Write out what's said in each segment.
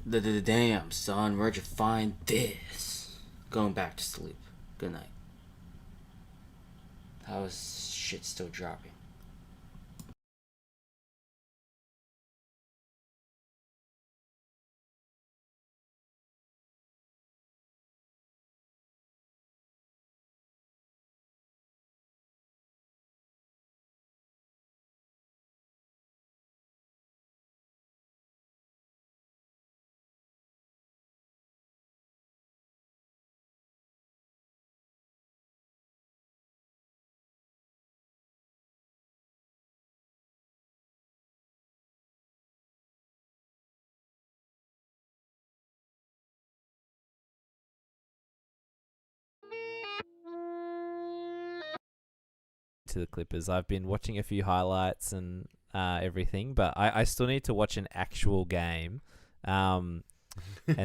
Damn, son, where'd you find this? Going back to sleep. Good night. How is shit still dropping? To the Clippers. I've been watching a few highlights and everything, but I still need to watch an actual game. And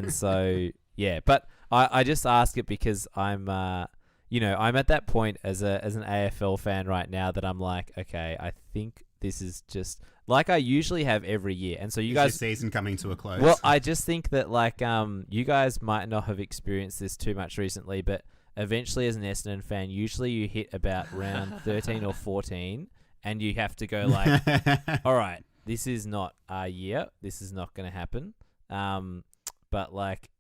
so, yeah, but I just ask it because I'm at that point as an AFL fan right now that I'm like, okay, I think this is just like I usually have every year. And so you guys, your season coming to a close. Well, I just think that you guys might not have experienced this too much recently, but eventually as an Essendon fan, usually you hit about round 13 or 14 and you have to go like, all right, this is not our year. This is not going to happen. But like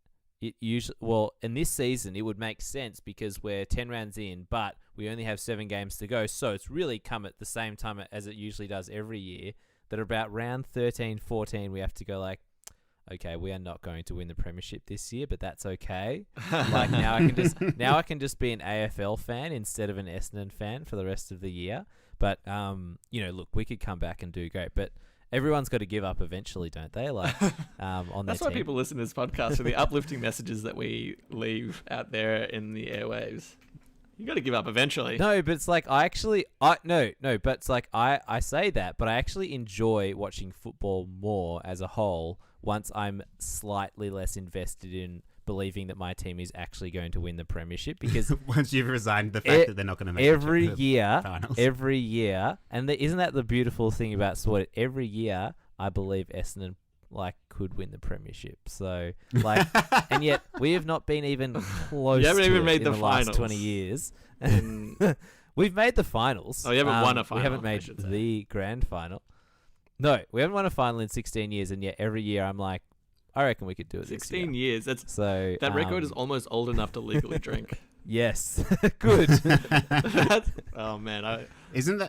it usually, in this season, it would make sense because we're 10 rounds in, but we only have 7 games to go. So it's really come at the same time as it usually does every year, that about round 13, 14, we have to go like, okay, we are not going to win the premiership this year, but that's okay. Like now I can just be an AFL fan instead of an Essendon fan for the rest of the year. But look, we could come back and do great, but everyone's got to give up eventually, don't they? Like on that's their why team. people listen to this podcast, for the uplifting messages that we leave out there in the airwaves. You got to give up eventually. No, but it's like but it's like I say that, but I actually enjoy watching football more as a whole once I'm slightly less invested in believing that my team is actually going to win the premiership, because once you've resigned the fact that they're not going to make every the year, finals. every year, and isn't that the beautiful thing about sport? Every year, I believe Essendon could win the premiership. So and yet we have not been even close. You haven't to even it made in the the finals. last 20 years. We've made the finals. Oh, you haven't won a We final, haven't I made should say. the grand final. No, we haven't won a final in 16 years, and yet every year I'm like, I reckon we could do it. 16 this year. years. That So record is almost old enough to legally drink. Yes, good. Oh man,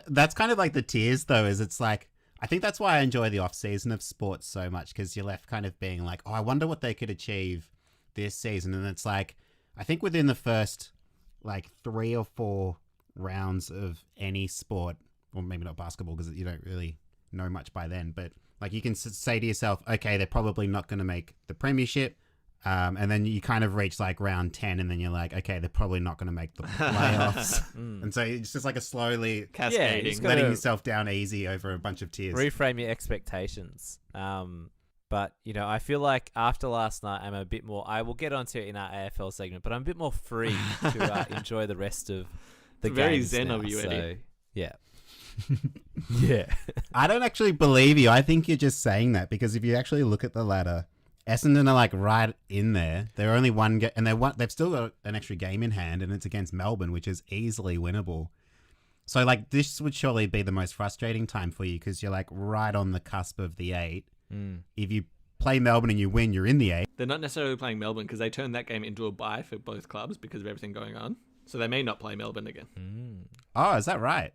That's kind of like the tiers though, is it's like, I think that's why I enjoy the off season of sports so much, because you're left kind of being like, oh, I wonder what they could achieve this season. And it's like, I think within the first 3 or 4 rounds of any sport, or maybe not basketball because you don't really know much by then, but you can say to yourself, okay, they're probably not going to make the premiership. And then you kind of reach round 10 and then you're like, okay, they're probably not going to make the playoffs. And so it's just a slowly cascading. letting yourself down easy over a bunch of tiers. Reframe your expectations. But, I feel like after last night, I'm a bit more, I will get onto it in our AFL segment, but I'm a bit more free to enjoy the rest of the games. Very zen now, of you, Eddie. So, yeah. Yeah. I don't actually believe you. I think you're just saying that because if you actually look at the ladder, Essendon are right in there. They're only one and they've still got an extra game in hand, and it's against Melbourne, which is easily winnable. So this would surely be the most frustrating time for you because you're right on the cusp of the 8. If you play Melbourne and you win, you're in the 8. They're not necessarily playing Melbourne because they turned that game into a bye for both clubs because of everything going on. So they may not play Melbourne again. Oh, is that right?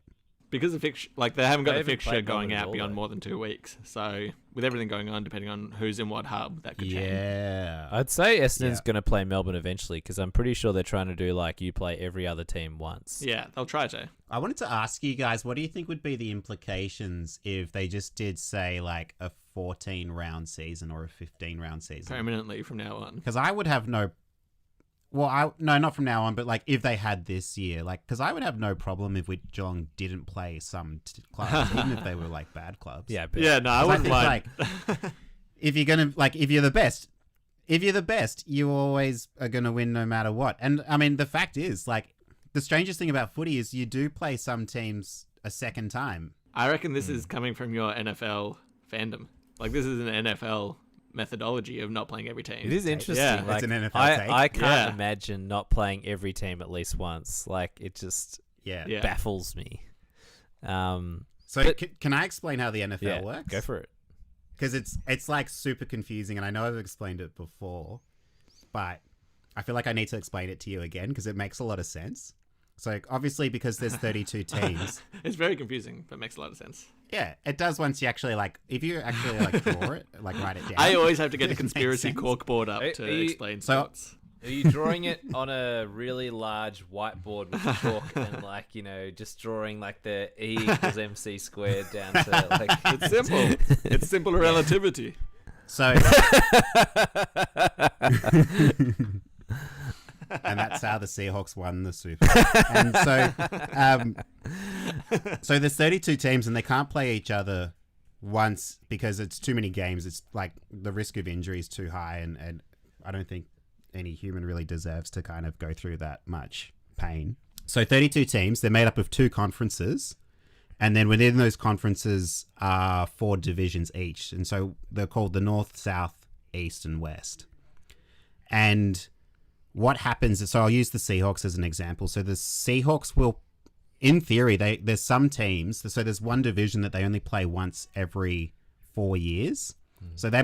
Because the fixture, they haven't got They the haven't fixture played going Melbourne at out all, beyond though. more than 2 weeks. So with everything going on, depending on who's in what hub, that could change. Yeah. I'd say Essendon's going to play Melbourne eventually because I'm pretty sure they're trying to do you play every other team once. Yeah, they'll try to. I wanted to ask you guys, what do you think would be the implications if they just did, say, a 14-round season or a 15-round season? Permanently from now on. Because I would have no... Well, no, not from now on, but if they had this year, because I would have no problem if Geelong didn't play some clubs, even if they were bad clubs. Yeah, but Yeah, no, I 'Cause wouldn't mind. if you're gonna if you're the best, you always are gonna win no matter what. And I mean, the fact is, the strangest thing about footy is you do play some teams a second time. I reckon this is coming from your NFL fandom. This is an NFL methodology of not playing every team. It is interesting. Yeah. Like, It's an NFL I, take. I can't Yeah. imagine not playing every team at least once. Like, it just Yeah. Yeah. baffles me. So But- can I explain how the NFL Yeah, works? go for it. Because it's like super confusing, and I know I've explained it before, but I feel like I need to explain it to you again because it makes a lot of sense. So obviously, because there's 32 teams, It's very confusing, but makes a lot of sense. yeah, it does once you actually if you actually draw it, write it down. I always have to get a It makes conspiracy sense. corkboard up Are to you- explain So- sports. Are you drawing it on a really large whiteboard with chalk and just drawing like the E equals MC squared down to like It's simple. It's simple relativity. So, and that's how the Seahawks won the Super Bowl. And so there's 32 teams, and they can't play each other once because it's too many games. It's like the risk of injury is too high, and I don't think any human really deserves to kind of go through that much pain. So 32 teams, they're made up of 2 conferences, and then within those conferences are 4 divisions each. And so they're called the North, South, East, and West. And what happens is, so I'll use the Seahawks as an example. So the Seahawks will, in theory, there's some teams, so there's one division that they only play once every 4 years. So we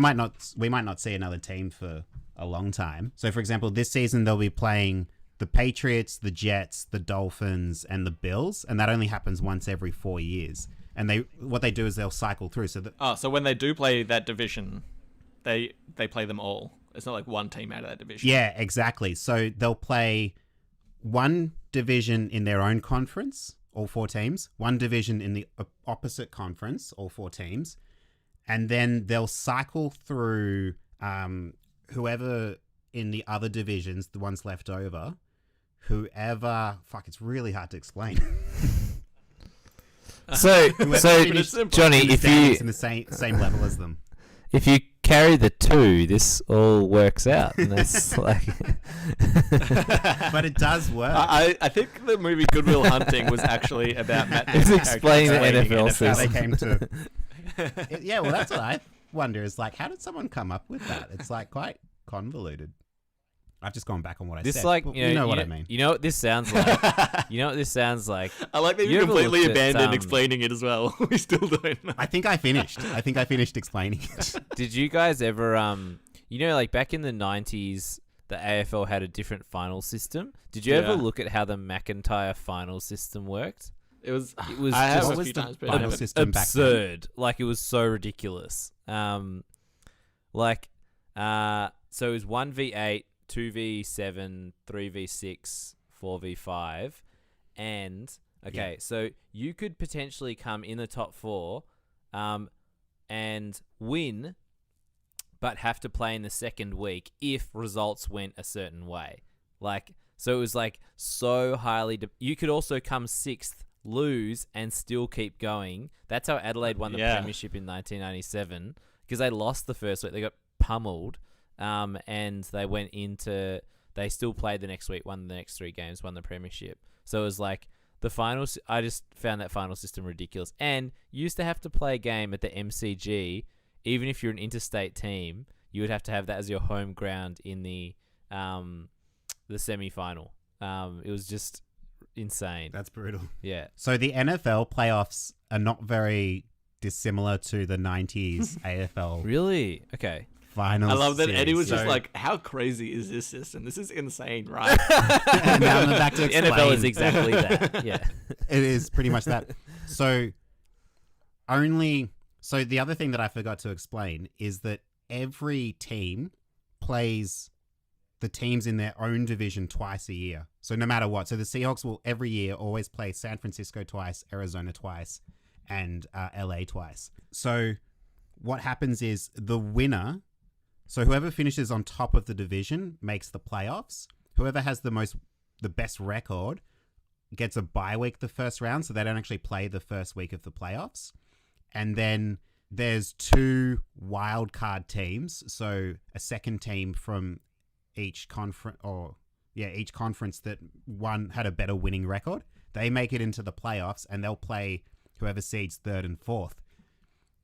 might not see another team for a long time. So for example, this season they'll be playing the Patriots, the Jets, the Dolphins, and the Bills, and that only happens once every 4 years. And what they do is they'll cycle through. So So when they do play that division, they play them all. It's not like one team out of that division. yeah, exactly. So they'll play one division in their own conference, all 4 teams, one division in the opposite conference, all 4 teams, and then they'll cycle through whoever in the other divisions, the ones left over, it's really hard to explain. So it's simple. Johnny, if Stands you in the same level as them. if you carry the 2, this all works out. And that's like But it does work. I think the movie Good Will Hunting was actually about Matt It's Damon's explaining the character NFL That's how they system. came to. Yeah, well, that's what I wonder is how did someone come up with that? It's quite convoluted. I've just gone back on what I this said. like but you know what I mean. You know what this sounds like. You know what this sounds like. I like that You you ever completely looked at, abandoned explaining it as well. We still don't know. I think I finished. Explaining it. Did you guys ever like back in the 90s the AFL had a different final system? Did you ever Yeah. look at how the McIntyre final system worked? It was was I have just- a What was few the times, but final never- system back then? Absurd. Like it was so ridiculous. So it was 1v8, 2v7, 3v6, 4v5, and so you could potentially come in the top 4, and win, but have to play in the second week if results went a certain way. So it was so highly. You could also come 6th, lose, and still keep going. That's how Adelaide won the premiership in 1997 because they lost the first week. They got pummeled, and they went into. They still played the next week, won the next 3 games, won the premiership. So it was the finals. I just found that final system ridiculous. And you used to have to play a game at the MCG, even if you're an interstate team. You would have to have that as your home ground in the semi-final. It was just insane. That's brutal. Yeah. So the NFL playoffs are not very dissimilar to the 90s AFL Really? Okay. finals. I love that Eddie was series. just So- how crazy is this system? This is insane, right? And now I'm back to The NFL is explain. exactly that. Yeah. It is pretty much that. So the other thing that I forgot to explain is that every team plays the teams in their own division twice a year. So no matter what. So the Seahawks will every year always play San Francisco twice, Arizona twice, and LA twice. So what happens is the winner, so whoever finishes on top of the division makes the playoffs. Whoever has the best record gets a bye week the first round, so they don't actually play the first week of the playoffs. And then there's 2 wild card teams, so a second team from each conference, each conference that had a better winning record. They make it into the playoffs, and they'll play whoever seeds 3rd and 4th.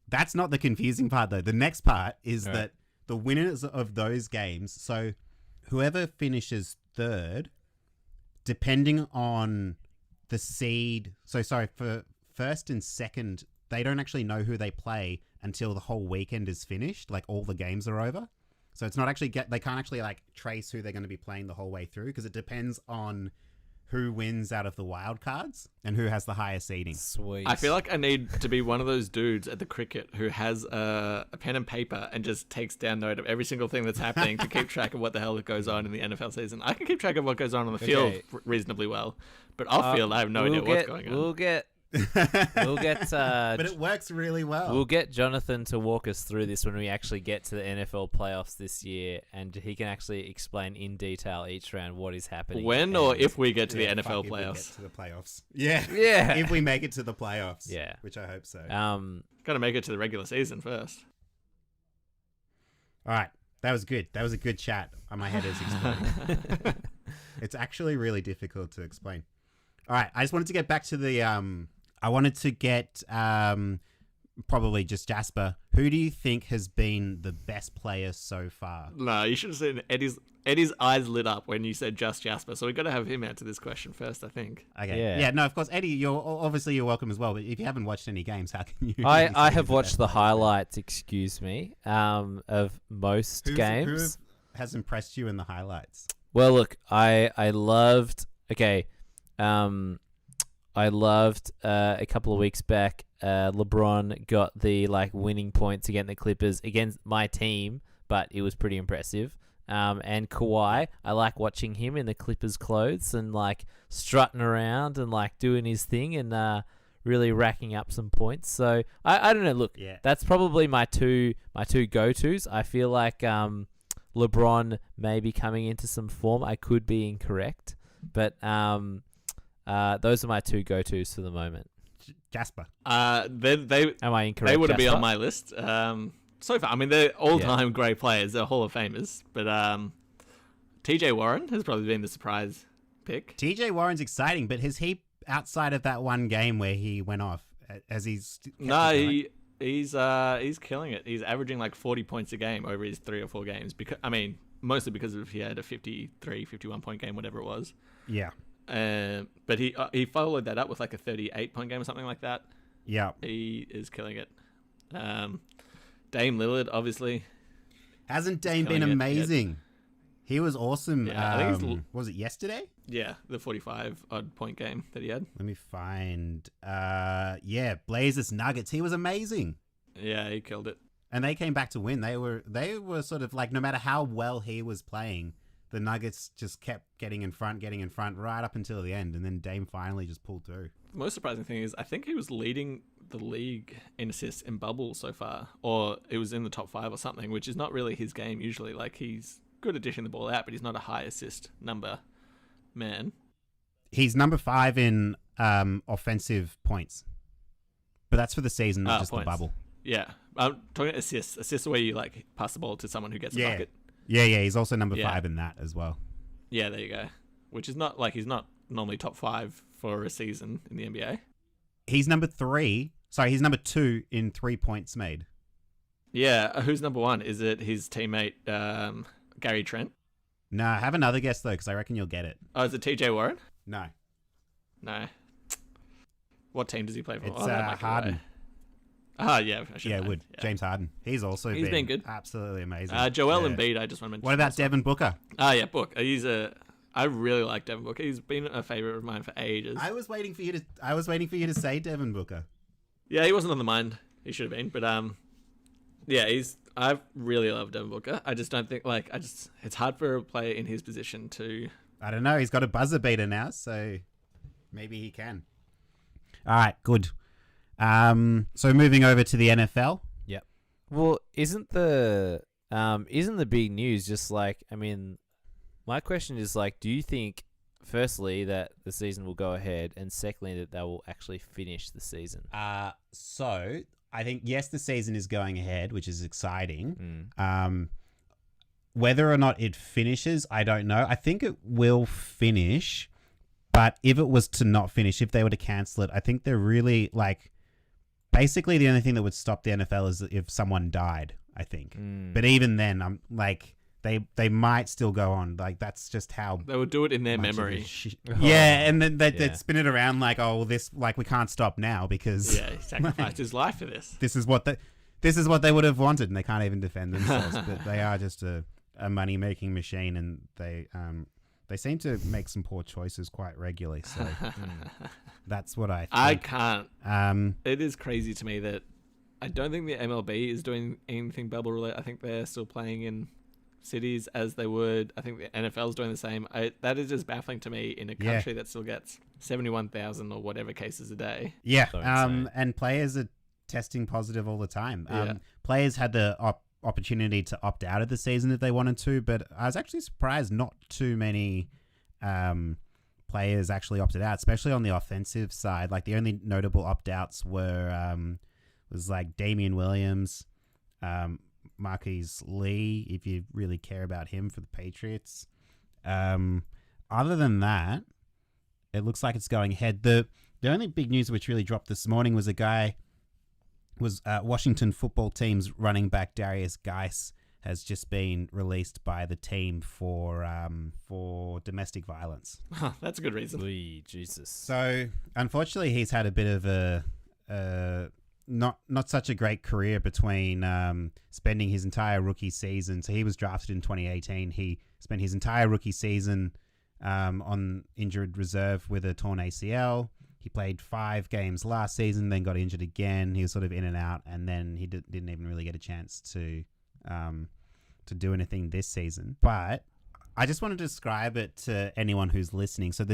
That's not the confusing part, though. The next part is that the winners of those games, so whoever finishes third, depending on the seed, for first and second, they don't actually know who they play until the whole weekend is finished, like all the games are over. So it's not actually they can't actually like trace who they're going to be playing the whole way through, because it depends on who wins out of the wild cards and who has the highest seeding. Sweet. I feel like I need to be one of those dudes at the cricket who has a pen and paper and just takes down note of every single thing that's happening to keep track of what the hell goes on in the NFL season. I can keep track of what goes on the field reasonably well, but off field I have no idea what's going on. We'll get. But it works really well. We'll get Jonathan to walk us through this when we actually get to the NFL playoffs this year, and he can actually explain in detail each round what is happening. When or if we get to the NFL if we playoffs. get to the playoffs. Yeah. Yeah. If we make it to the playoffs. Yeah. Which I hope so. Got to make it to the regular season first. All right. That was good. That was a good chat. My head is exploding. It's actually really difficult to explain. All right. I just wanted to get back to the... I wanted to get probably just Jasper. Who do you think has been the best player so far? No, you should have seen Eddie's eyes lit up when you said just Jasper. So we've got to have him answer this question first, I think. Okay. Yeah. Yeah, no, of course. Eddie, you're welcome as well. But if you haven't watched any games, how can you... I have watched the highlights, excuse me, of most games. Who has impressed you in the highlights? Well, look, I loved... Okay, I loved a couple of weeks back, LeBron got the winning points against the Clippers against my team, but it was pretty impressive. And Kawhi, I like watching him in the Clippers clothes and strutting around and doing his thing and really racking up some points. So I don't know. Look, that's probably my two go-tos. I feel like LeBron may be coming into some form. I could be incorrect, but those are my two go-tos for the moment. Jasper. They Am I incorrect? They would be Jasper? on my list. So far, I mean, they're all-time great players. They're Hall of Famers. But TJ Warren has probably been the surprise pick. TJ Warren's exciting, but has he, outside of that one game where he went off, as he's... He's killing it. He's averaging 40 points a game over his 3 or 4 games. Mostly because he had a 53, 51-point game, whatever it was. Yeah. But he followed that up with a 38-point game or something like that. Yeah. He is killing it. Dame Lillard, obviously. Hasn't Dame been amazing? He was awesome. Yeah, I think was it yesterday? Yeah, the 45-odd point game that he had. Let me find... Blazers Nuggets. He was amazing. Yeah, he killed it. And they came back to win. They were sort of no matter how well he was playing, the Nuggets just kept getting in front right up until the end, and then Dame finally just pulled through. The most surprising thing is I think he was leading the league in assists in bubble so far, or it was in the top 5 or something, which is not really his game usually. He's good at dishing the ball out, but he's not a high assist number man. He's number 5 in offensive points, but that's for the season, not just points. the bubble. Yeah, I'm talking assists. Assists where you pass the ball to someone who gets a bucket. Yeah, he's also number 5 in that as well. Yeah, there you go. Which is not he's not normally top 5 for a season in the NBA. He's number 3. Sorry, he's number 2 in 3 points made. Yeah, who's number 1? Is it his teammate Gary Trent? No, have another guess though, because I reckon you'll get it. Oh, is it TJ Warren? No. What team does he play for? It's that might give Harden. away. Ah, yeah. It would. Yeah. James Harden. He's been good. Absolutely amazing. Joel Embiid, I just want to mention. What about Devin Booker? Yeah, Book. I really like Devin Booker. He's been a favorite of mine for ages. I was waiting for you to say Devin Booker. Yeah, he wasn't on the mind. He should have been, but I really love Devin Booker. I just don't think it's hard for a player in his position to. I don't know. He's got a buzzer beater now, so maybe he can. All right, good. So moving over to the NFL. Yep. Well, isn't the big news just my question is do you think firstly that the season will go ahead, and secondly that they will actually finish the season? So I think yes, the season is going ahead, which is exciting. Whether or not it finishes, I don't know. I think it will finish, but if it was to not finish, if they were to cancel it, I think they're really basically the only thing that would stop the NFL is if someone died. I think. But even then, I'm like, they might still go on. Like, that's just how They would do it in their memory. Yeah, and then they'd spin it around like, oh, well, this, like, we can't stop now because Yeah, he sacrificed his life for this. this is what they would have wanted, and they can't even defend themselves. But they are just a money making machine, and they seem to make some poor choices quite regularly. So that's what I think. I can't. Um, It is crazy to me that I don't think the MLB is doing anything bubble related. I think they're still playing in cities as they would. I think the NFL is doing the same. That is just baffling to me in a country that still gets 71,000 or whatever cases a day. Yeah, So insane. and players are testing positive all the time. Yeah. Players had the opportunity to opt out of the season if they wanted to, but I was actually surprised not too many players actually opted out, especially on the offensive side. Like, the only notable opt-outs was like Damian Williams, Marquise Lee, if you really care about him, for the Patriots. Other than that, it looks like it's going ahead. The only big news which really dropped this morning was Washington football team's running back Darius Geis has just been released by the team for domestic violence. That's a good reason. Oy, Jesus. So unfortunately, he's had a bit of a not such a great career between spending his entire rookie season. So he was drafted in 2018. He spent his entire rookie season on injured reserve with a torn ACL. He played 5 games last season, then got injured again. He was sort of in and out, and then he didn't even really get a chance to do anything this season. But I just want to describe it to anyone who's listening. So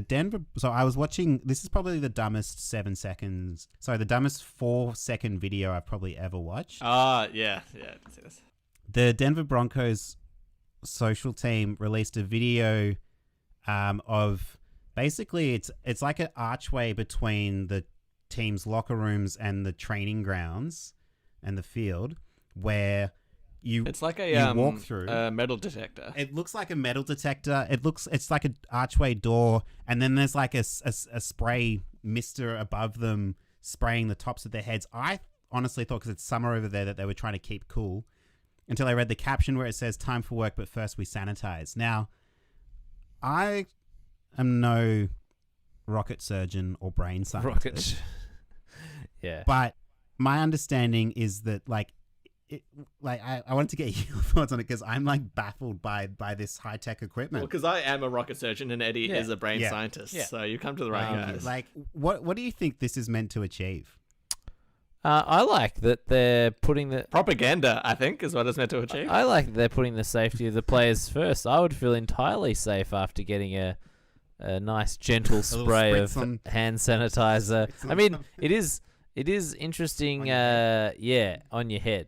I was watching, this is probably the dumbest 4-second video I've probably ever watched. Yeah. I did see this. The Denver Broncos social team released a video of basically it's like an archway between the team's locker rooms and the training grounds and the field where It's like you walk through a metal detector. It looks like a metal detector. It's like an archway door, and then there's like a spray mister above them spraying the tops of their heads. I honestly thought, because it's summer over there, that they were trying to keep cool, until I read the caption where it says "Time for work, but first we sanitize." Now, I am no rocket surgeon or brain scientist. Yeah. But my understanding is that, like, I wanted to get your thoughts on it, because I'm like baffled by this high tech equipment. Well, because I am a rocket surgeon and Eddie is a brain Yeah. scientist, Yeah. so you come to the right guys. Like, what do you think this is meant to achieve? I like that they're putting the Propaganda, I think, is what it's meant to achieve. I like that they're putting the safety of the players first. I would feel entirely safe after getting a nice gentle spray of spritz on- hand sanitizer. spritz on I mean, something. it is interesting. On your head. On your head.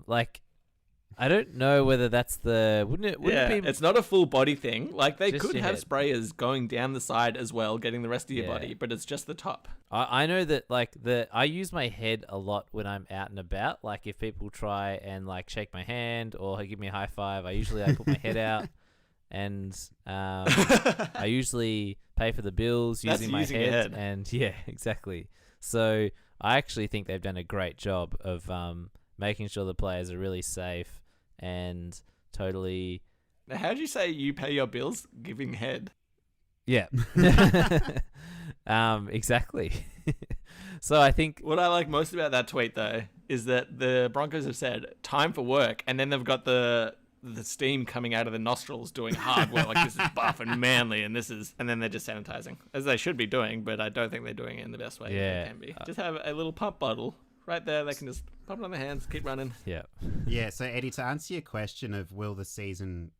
Like, I don't know whether that's wouldn't it be it's not a full body thing. Like, they Just could your have head. sprayers going down the side as well, getting the rest of your Yeah. body, but it's just the top. I know that, like, I use my head a lot when I'm out and about. Like, if people try and, like, shake my hand or give me a high five, I put my head out, and I usually pay for the bills That's using my using your head. And yeah, exactly. So I actually think they've done a great job of making sure the players are really safe and totally. Now, how do you say you pay your bills? Giving head. Yeah. Exactly. So I think What I like most about that tweet, though, is that the Broncos have said time for work, and then they've got the steam coming out of the nostrils doing hard work. Like, this is buff and manly, and then they're just sanitizing, as they should be doing, but I don't think they're doing it in the best way Yeah. they can be. Just have a little pump bottle right there. They can just pump it on their hands, keep running. yeah. Yeah, so Eddie, to answer your question of will the season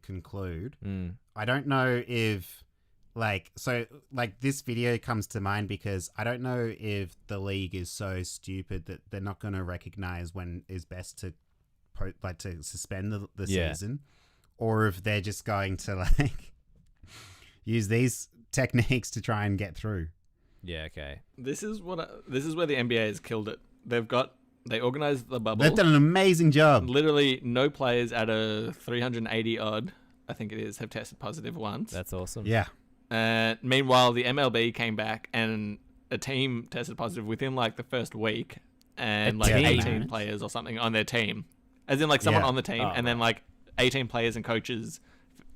conclude, Mm. I don't know if this video comes to mind because I don't know if the league is so stupid that they're not going to recognize when is best to to suspend the Yeah. season, or if they're just going to use these techniques to try and get through. Yeah, okay. This is where the NBA has killed it. They organized the bubble. They've done an amazing job. Literally, no players out of 380 odd, I think it is, have tested positive once. That's awesome. Yeah. Meanwhile, the MLB came back and a team tested positive within like the first week, and A like team? 18 players or something on their team. as in like someone Yeah. on the team, Oh, and then like 18 players and coaches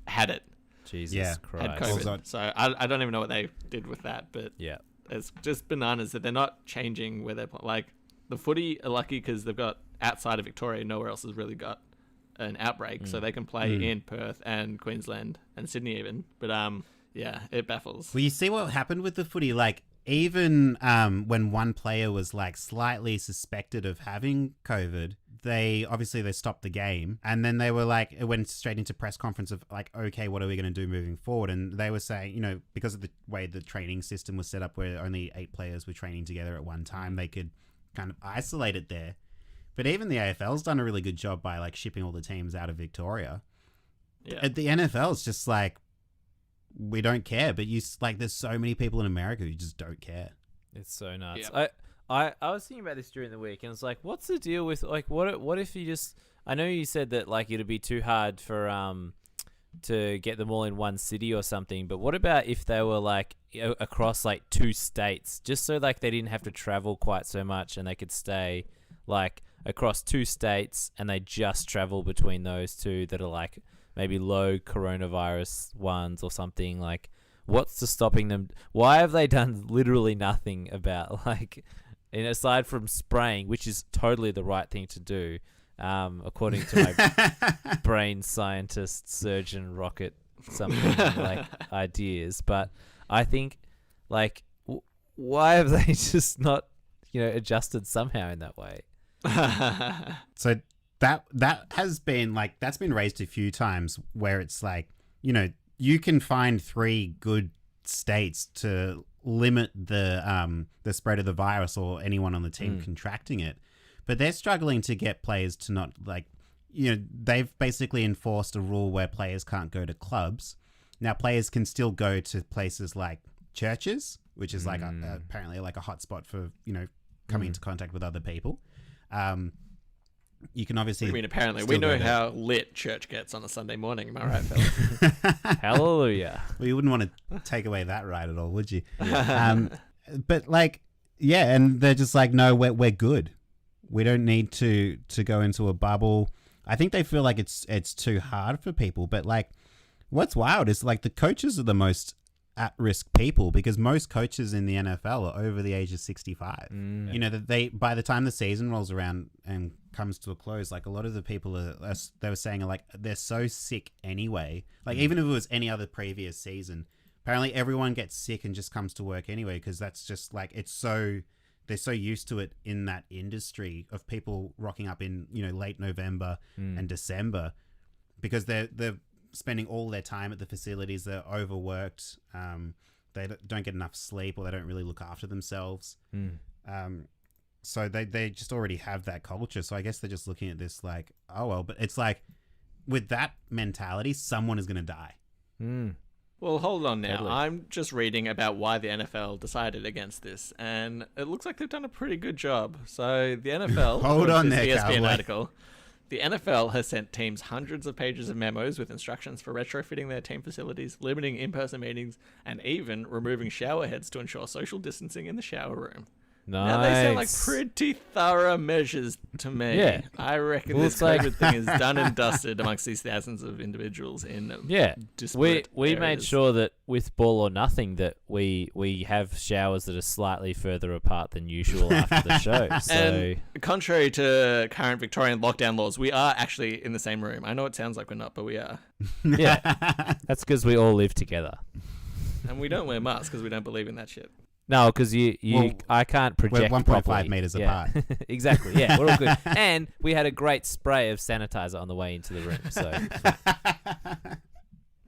had it, Jesus Yeah. Christ. had Well, COVID. So I don't even know what they did with that, but Yeah. it's just bananas that they're not changing where they're like the footy are lucky because they've got outside of Victoria, nowhere else has really got an outbreak, so they can play in Perth and Queensland and Sydney even. But yeah, it baffles. Well, you see what happened with the footy, like even when one player was like slightly suspected of having COVID, they stopped the game, and then they were like, it went straight into press conference of like, okay, what are we going to do moving forward? And they were saying, you know, because of the way the training system was set up, where only 8 players were training together at one time, they could kind of isolate it there. But even the AFL's done a really good job by like shipping all the teams out of Victoria. Yeah. At the NFL, it's just like, we don't care. But there's so many people in America who just don't care. It's so nuts. Yeah. I was thinking about this during the week, and it's like, what's the deal with like what if you just? I know you said that like it'd be too hard for to get them all in one city or something, but what about if they were like across like 2 states, just so like they didn't have to travel quite so much, and they could stay like across 2 states, and they just travel between those 2 that are like maybe low coronavirus ones or something. Like, what's to stopping them? Why have they done literally nothing about like, and aside from spraying, which is totally the right thing to do, according to my brain scientist, surgeon, rocket, something like ideas. But I think like, why have they just not, adjusted somehow in that way? So that has been like, that's been raised a few times, where it's like, you can find 3 good states to limit the spread of the virus or anyone on the team contracting it, but they're struggling to get players to not like, they've basically enforced a rule where players can't go to clubs. Now players can still go to places like churches, which is like apparently like a hotspot for coming into contact with other people. You can obviously. I mean, apparently, we still know go how lit church gets on a Sunday morning. Am I right, fellas? Hallelujah. Well, you wouldn't want to take away that right at all, would you? But like, yeah, and they're just like, no, we're good. We don't need to go into a bubble. I think they feel like it's too hard for people. But like, what's wild is like the coaches are the most at-risk people, because most coaches in the NFL are over the age of 65. That they, by the time the season rolls around and comes to a close, like a lot of the people they were saying are like, they're so sick anyway. Like even if it was any other previous season, apparently everyone gets sick and just comes to work anyway, because that's just like, they're so used to it in that industry of people rocking up in late November and December, because they're spending all their time at the facilities. They're overworked. They don't get enough sleep, or they don't really look after themselves. So they just already have that culture. So I guess they're just looking at this like, oh well. But it's like, with that mentality, someone is going to die. Well, hold on now. Totally. I'm just reading about why the NFL decided against this, and it looks like they've done a pretty good job. So the NFL, Hold on this there, ESPN cowboy. article, the NFL has sent teams hundreds of pages of memos with instructions for retrofitting their team facilities, limiting in-person meetings, and even removing shower heads to ensure social distancing in the shower room. Nice. Now, they sound like pretty thorough measures to me. Yeah. I reckon Well, this it's like- COVID thing is done and dusted amongst these thousands of individuals in Yeah, disparate we made areas. sure that with Ball or Nothing that we have showers that are slightly further apart than usual after the show. So And contrary to current Victorian lockdown laws, we are actually in the same room. I know it sounds like we're not, but we are. yeah, that's because we all live together. And we don't wear masks because we don't believe in that shit. No, because Well, I can't project. we're 1.5 properly. meters Yeah. apart. Exactly. Yeah, we're all good. And we had a great spray of sanitizer on the way into the room. So,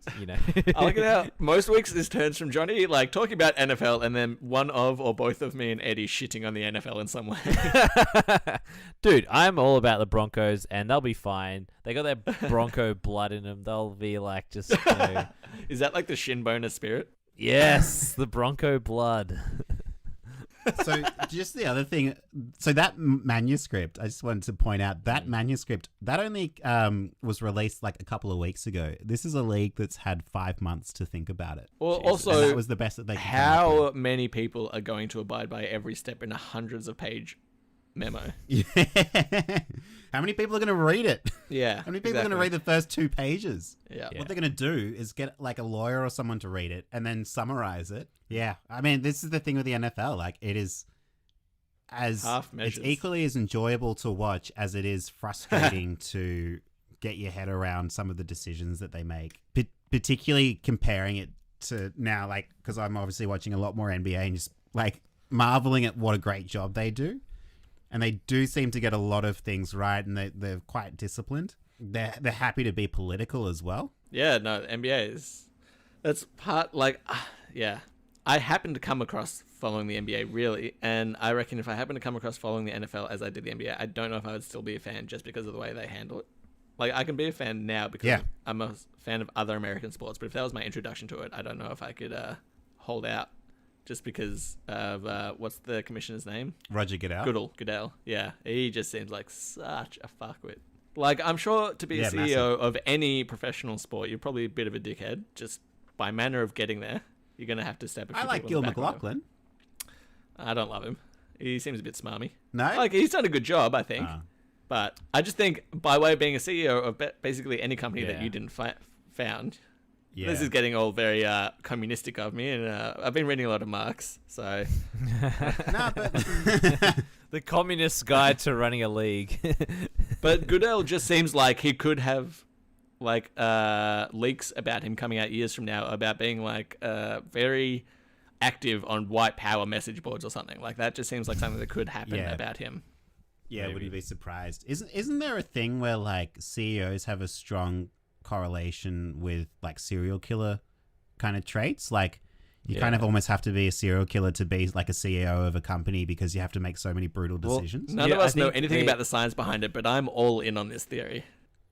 I like it how most weeks this turns from Johnny like talking about NFL and then one of or both of me and Eddie shitting on the NFL in some way. Dude, I'm all about the Broncos, and they'll be fine. They got that Bronco blood in them. They'll be like just. Is that like the shin boner spirit? Yes, the Bronco blood. So just the other thing, so that manuscript, I just wanted to point out, that manuscript, that only was released like a couple of weeks ago. This is a league that's had 5 months to think about it. Well, And also, that was the best that they could come up how with. many people are going to abide by every step in a hundreds of page memo. How many people are going to read it? Yeah. How many people are going to read the first 2 pages? Yeah. What they're going to do is get like a lawyer or someone to read it and then summarize it. Yeah. I mean, this is the thing with the NFL. Like, it is Half measures. it's equally as enjoyable to watch as it is frustrating to get your head around some of the decisions that they make. Particularly comparing it to now, like, because I'm obviously watching a lot more NBA and just like marveling at what a great job they do. And they do seem to get a lot of things right, and they're quite disciplined. They're happy to be political as well. Yeah, no, the NBA is... That's part, like... yeah. I happen to come across following the NBA, really, and I reckon if I happen to come across following the NFL as I did the NBA, I don't know if I would still be a fan just because of the way they handle it. Like, I can be a fan now because I'm a fan of other American sports, but if that was my introduction to it, I don't know if I could hold out just because of, what's the commissioner's name? Roger Goodell. Yeah, he just seems like such a fuckwit. Like, I'm sure to be a CEO massive. of any professional sport, you're probably a bit of a dickhead, just by manner of getting there. You're going to have to step a few I like people Gil in the back McLaughlin. I don't love him. He seems a bit smarmy. No? Like, he's done a good job, I think. But I just think by way of being a CEO of basically any company that you didn't found, this is getting all very communistic of me, and I've been reading a lot of Marx, so... No, but... The communist guide to running a league. But Goodell just seems like he could have, like, leaks about him coming out years from now about being, like, very active on white power message boards or something. Like, that just seems like something that could happen about him. Yeah, would you be surprised? Isn't there a thing where, like, CEOs have a strong correlation with, like, serial killer kind of traits? Like, you kind of almost have to be a serial killer to be, like, a CEO of a company because you have to make so many brutal decisions. None of us know anything about the science behind it, but I'm all in on this theory.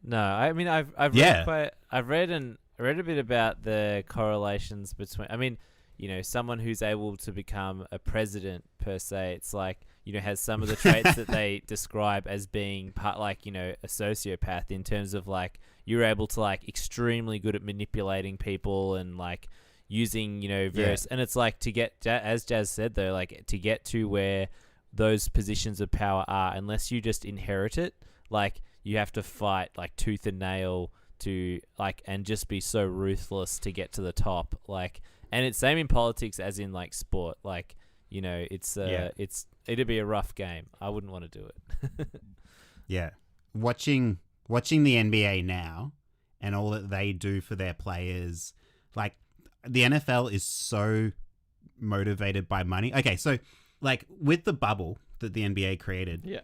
No, I mean I've read a bit about the correlations between. I mean, you know, someone who's able to become a president per se, it's like, you know, has some of the traits that they describe as being part, like, you know, a sociopath in terms of, like, you're able to, like, extremely good at manipulating people and, like, using, you know, various, and it's like to get, as Jazz said though, like, to get to where those positions of power are, unless you just inherit it, like, you have to fight, like, tooth and nail to, like, and just be so ruthless to get to the top, like, and it's same in politics as in, like, sport, like, you know, it'd be a rough game. I wouldn't want to do it. Yeah. Watching the NBA now and all that they do for their players, like, the NFL is so motivated by money. Okay, so, like, with the bubble that the NBA created,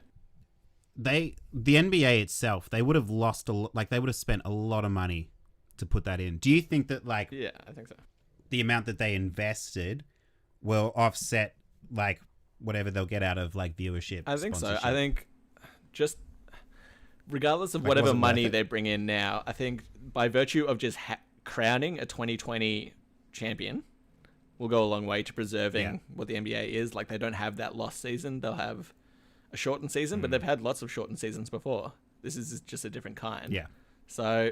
the NBA itself, they would have lost they would have spent a lot of money to put that in. Do you think that, like, yeah, I think so, the amount that they invested will offset, like, whatever they'll get out of, like, viewership? I think so. I think just regardless of, like, whatever money they bring in now, I think by virtue of just crowning a 2020 champion will go a long way to preserving what the NBA is. Like, they don't have that lost season. They'll have a shortened season, but they've had lots of shortened seasons before. This is just a different kind. Yeah. So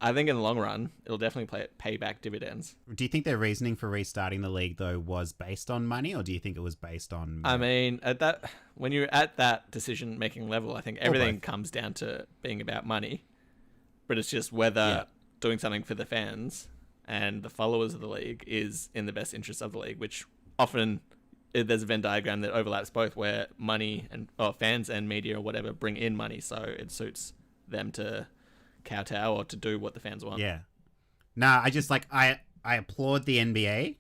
I think in the long run, it'll definitely pay back dividends. Do you think their reasoning for restarting the league, though, was based on money, or do you think it was based on... I mean, when you're at that decision-making level, I think everything comes down to being about money. But it's just whether doing something for the fans and the followers of the league is in the best interest of the league, which often there's a Venn diagram that overlaps both, where money and fans and media or whatever bring in money, so it suits them to kowtow or to do what the fans want. Yeah. Nah, I just, like, I applaud the NBA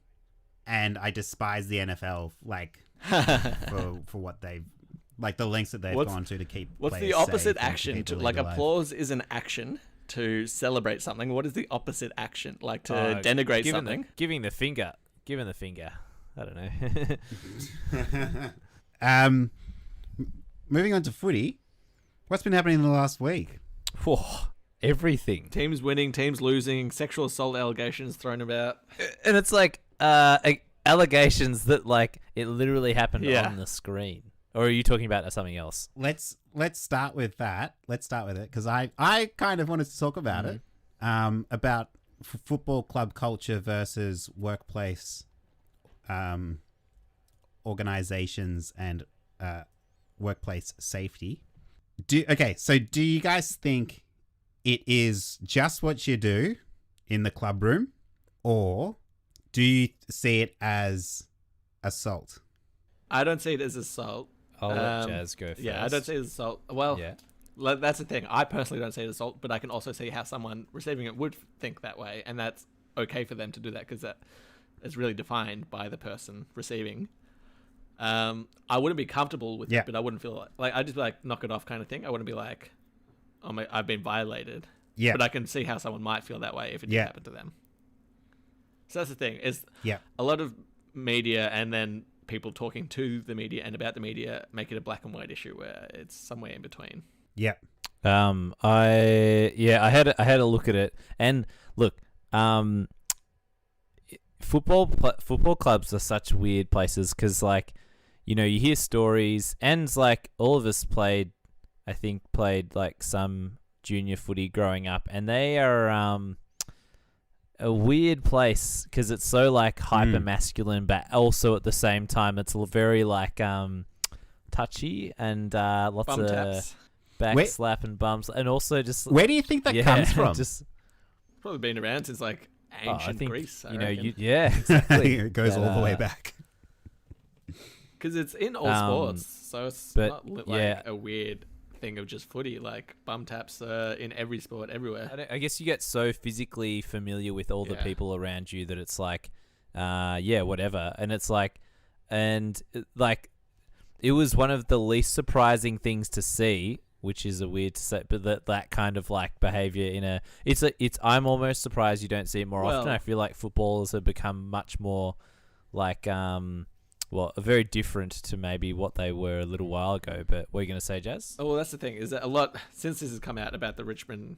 and I despise the NFL, like, for what they've, like, the lengths that they've gone to keep. What's the opposite action to, like, applause is an action to celebrate something. What is the opposite action? Like, to denigrate something? Giving the finger. I don't know. Moving on to footy. What's been happening in the last week? Whoa, everything. Teams winning, teams losing, sexual assault allegations thrown about. And it's like allegations that, like, it literally happened on the screen. Or are you talking about something else? Let's start with that. Let's start with it, because I kind of wanted to talk about it, about football club culture versus workplace organizations and workplace safety. So do you guys think it is just what you do in the club room, or do you see it as assault? I don't see it as assault. I'll let Jazz go first. Yeah, I don't see it as assault. Well, Yeah. that's the thing. I personally don't see it as assault, but I can also see how someone receiving it would think that way, and that's okay for them to do that because that is really defined by the person receiving. I wouldn't be comfortable with it, but I wouldn't feel like I'd just be like, knock it off kind of thing. I wouldn't be like, oh my, I've been violated. Yeah. But I can see how someone might feel that way if it did happen to them. So that's the thing, is a lot of media and then people talking to the media and about the media make it a black and white issue where it's somewhere in between. Yeah. I had a look at it, and look, football clubs are such weird places because, like, you know, you hear stories, and like all of us played like some junior footy growing up, and they are a weird place because it's so like hyper masculine, but also at the same time it's very like touchy and lots Bum of taps. back slap and bums, and also just Where do you think that comes from? Just Probably been around since like ancient Greece. I reckon. Exactly. It goes all the way back. Because it's in all sports, so it's not like a weird thing of just footy. Like bum taps in every sport, everywhere. I guess you get so physically familiar with all the people around you that it's like, whatever. And it's like, it was one of the least surprising things to see, which is a weird to say, but that kind of like behavior I'm almost surprised you don't see it more often. I feel like footballers have become much more like, very different to maybe what they were a little while ago. But what are you going to say, Jazz? Oh, well, that's the thing, is that a lot, since this has come out about the Richmond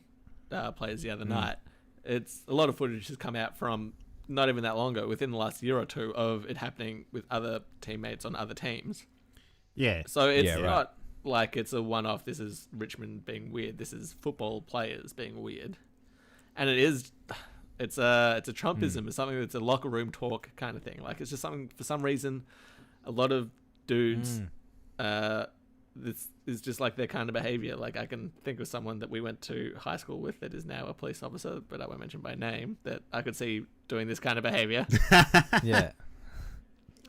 players the other night, it's a lot of footage has come out from not even that long ago, within the last year or two, of it happening with other teammates on other teams. Yeah. So it's not like it's a one-off, this is Richmond being weird, this is football players being weird. And it's a Trumpism. It's something that's a locker room talk kind of thing. Like, it's just something, for some reason, a lot of dudes, this is just like their kind of behavior. Like, I can think of someone that we went to high school with that is now a police officer, but I won't mention by name, that I could see doing this kind of behavior. Yeah.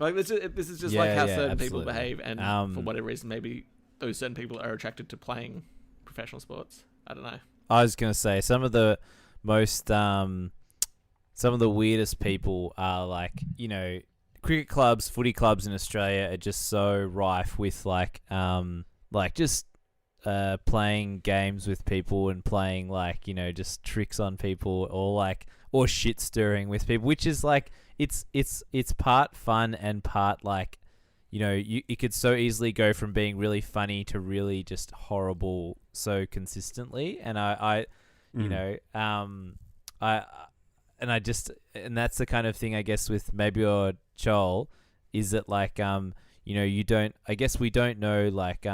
Like, this is just like how certain people absolutely. behave, and for whatever reason, maybe those certain people are attracted to playing professional sports. I don't know. I was going to say, some of the most, some of the weirdest people are like, you know, cricket clubs, footy clubs in Australia are just so rife with just playing games with people and playing like, you know, just tricks on people, or shit stirring with people, which is like, it's part fun and part like, you know, it could so easily go from being really funny to really just horrible so consistently. And and that's the kind of thing, I guess, with maybe or Joel, is that like, you know, we don't know, like,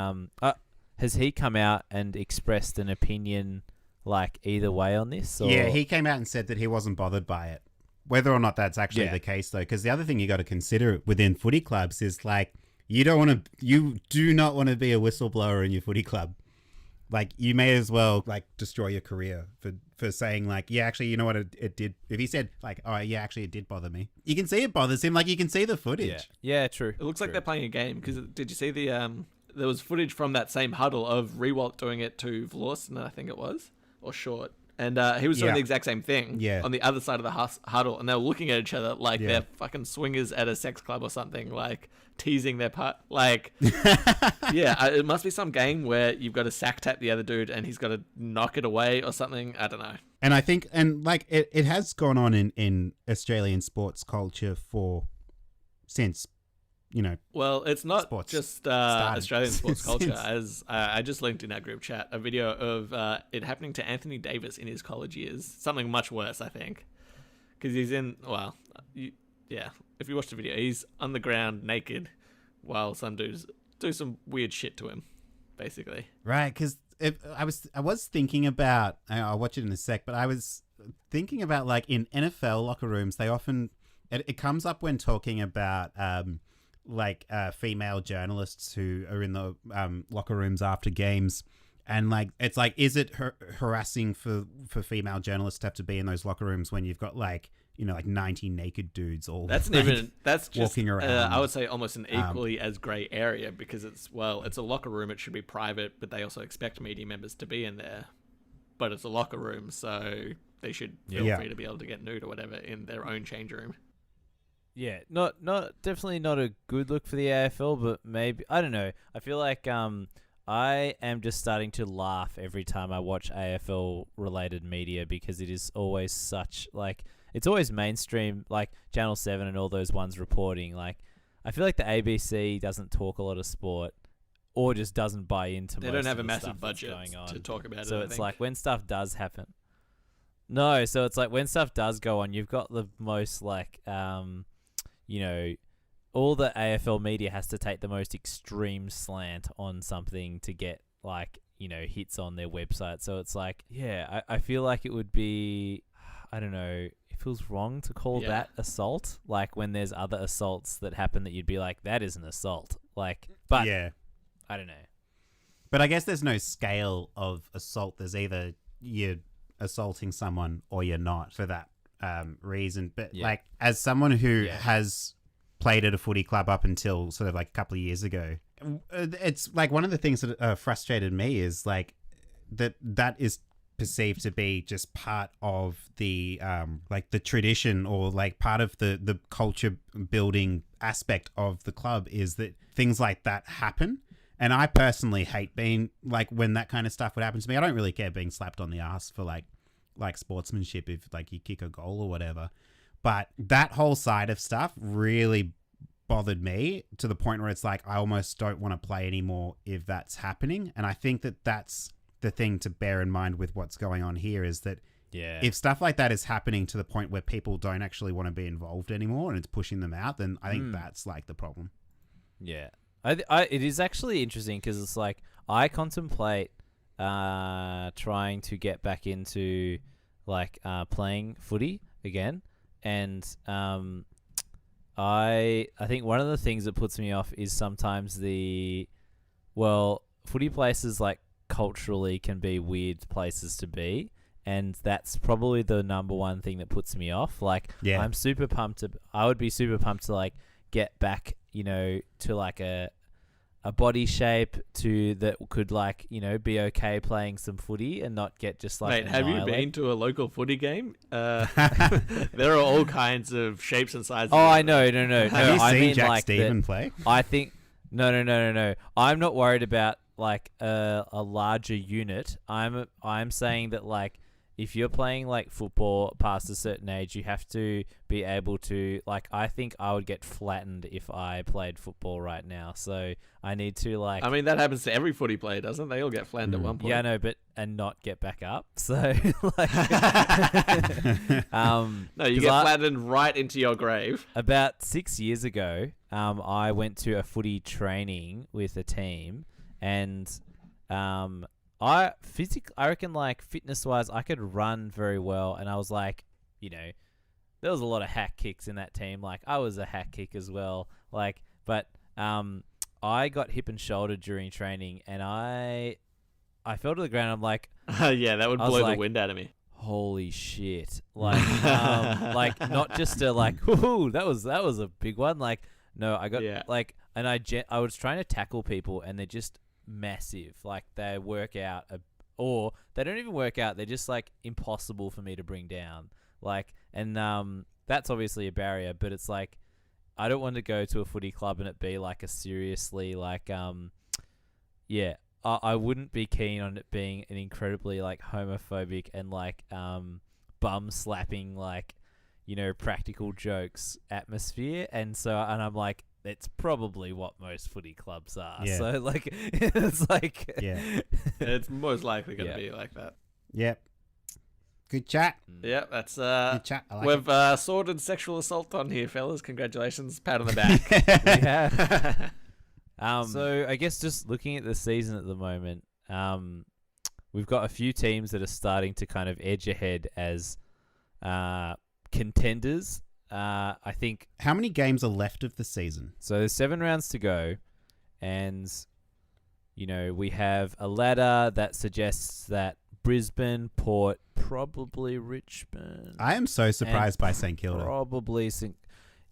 has he come out and expressed an opinion like either way on this? Or? Yeah, he came out and said that he wasn't bothered by it. Whether or not that's actually the case, though, because the other thing you got to consider within footy clubs is like, you do not want to be a whistleblower in your footy club. Like, you may as well like destroy your career for saying like, yeah, actually, you know what, it did. If he said like, oh yeah, actually, it did bother me. You can see it bothers him. Like, you can see the footage. Yeah, true. It looks like they're playing a game, because did you see there was footage from that same huddle of Rewalt doing it to Vlausten, I think it was, or Short. And he was doing the exact same thing on the other side of the huddle, and they were looking at each other like they're fucking swingers at a sex club or something, like teasing their part. Like, it must be some game where you've got to sack tap the other dude and he's got to knock it away or something. I don't know. And I think, and like, it has gone on in Australian sports culture since, you know. Well, it's not just Australian sports culture. As I just linked in our group chat a video of it happening to Anthony Davis in his college years. Something much worse, I think, because he's in. Well, if you watch the video, he's on the ground naked while some dudes do some weird shit to him, basically. Right, because I was thinking about. I'll watch it in a sec, but I was thinking about like in NFL locker rooms, they often it comes up when talking about like female journalists who are in the locker rooms after games. And like, it's like, is it harassing for female journalists to have to be in those locker rooms when you've got like, you know, like 90 naked dudes all that's just walking around? I would say almost an equally as grey area, because it's a locker room. It should be private, but they also expect media members to be in there. But it's a locker room, so they should feel free to be able to get nude or whatever in their own change room. Yeah, definitely not a good look for the AFL, but maybe, I don't know. I feel like I am just starting to laugh every time I watch AFL related media, because it is always such like, it's always mainstream, like Channel 7 and all those ones reporting. Like, I feel like the ABC doesn't talk a lot of sport, or just doesn't buy into. They don't have a massive budget to talk about it. So it's like when stuff does happen. No, so it's like when stuff does go on, you've got the most like, you know, all the AFL media has to take the most extreme slant on something to get like, you know, hits on their website. So it's like, yeah, I feel like it would be, I don't know, it feels wrong to call that assault. Like when there's other assaults that happen that you'd be like, that is an assault. Like, but yeah, I don't know. But I guess there's no scale of assault. There's either you're assaulting someone or you're not for that reason. But like, as someone who has played at a footy club up until sort of like a couple of years ago, it's like one of the things that frustrated me is like that is perceived to be just part of the like the tradition, or like part of the culture building aspect of the club, is that things like that happen. And I personally hate being like, when that kind of stuff would happen to me. I don't really care being slapped on the ass for like sportsmanship if like you kick a goal or whatever. But that whole side of stuff really bothered me to the point where it's like, I almost don't want to play anymore if that's happening. And I think that that's the thing to bear in mind with what's going on here, is that if stuff like that is happening to the point where people don't actually want to be involved anymore and it's pushing them out, then I think that's like the problem. Yeah. It is actually interesting, because it's like, I contemplate trying to get back into like playing footy again. And I think one of the things that puts me off is sometimes footy places like culturally can be weird places to be, and that's probably the number one thing that puts me off. Like, I'm super pumped I would be super pumped to like get back, you know, to like a body shape that could like, you know, be okay playing some footy and not get just like. Mate, have you been to a local footy game? There are all kinds of shapes and sizes. Oh, I know, no. Have you I seen mean, Jack like Stephen play? I think no. I'm not worried about like a larger unit. I'm saying that like, if you're playing like football past a certain age, you have to be able to like, I think I would get flattened if I played football right now. So I need to like, I mean, that happens to every footy player, doesn't it? They all get flattened at one point. Yeah, I know, and not get back up. So like, no, you get flattened right into your grave. About 6 years ago, I went to a footy training with a team, and I reckon like fitness wise, I could run very well, and I was like, you know, there was a lot of hack kicks in that team. Like, I was a hack kick as well. Like, but I got hip and shouldered during training, and I fell to the ground. I'm like, yeah, that would blow the wind out of me. Holy shit! Like, like not just a like, whoo, that was a big one. Like, no, I got like, and I was trying to tackle people, and they're just massive. Like, they work out, or they don't even work out. They're just like impossible for me to bring down. Like, and that's obviously a barrier, but it's like, I don't want to go to a footy club and it be like a seriously like, I wouldn't be keen on it being an incredibly like homophobic and like bum slapping, like, you know, practical jokes atmosphere. And I'm like, it's probably what most footy clubs are. Yeah. So like, it's like, it's most likely going to be like that. Yep. Good chat. Yeah, that's good chat. I like we've sorted sexual assault on here, fellas. Congratulations, pat on the back. Yeah. So I guess just looking at the season at the moment, we've got a few teams that are starting to kind of edge ahead as contenders. I think How many games are left of the season? so. There's 7 rounds to go, and we have a ladder that suggests that Brisbane, Port, probably Richmond. I am so surprised by St Kilda. Probably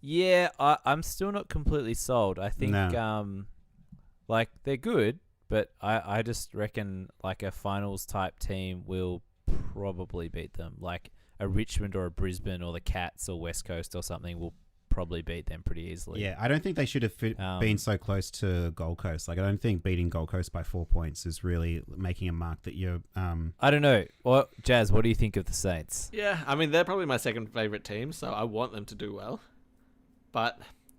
Yeah, I'm still not completely sold. I think they're good, but I just reckon like a finals type team will probably beat them. Like a Richmond or a Brisbane or the Cats or West Coast or something will probably beat them pretty easily. Yeah, I don't think they should have been so close to Gold Coast. Like, I don't think beating Gold Coast by 4 points is really making a mark that you're... I don't know. Jazz, what do you think of the Saints? Yeah, I mean, they're probably my second favourite team, so I want them to do well. But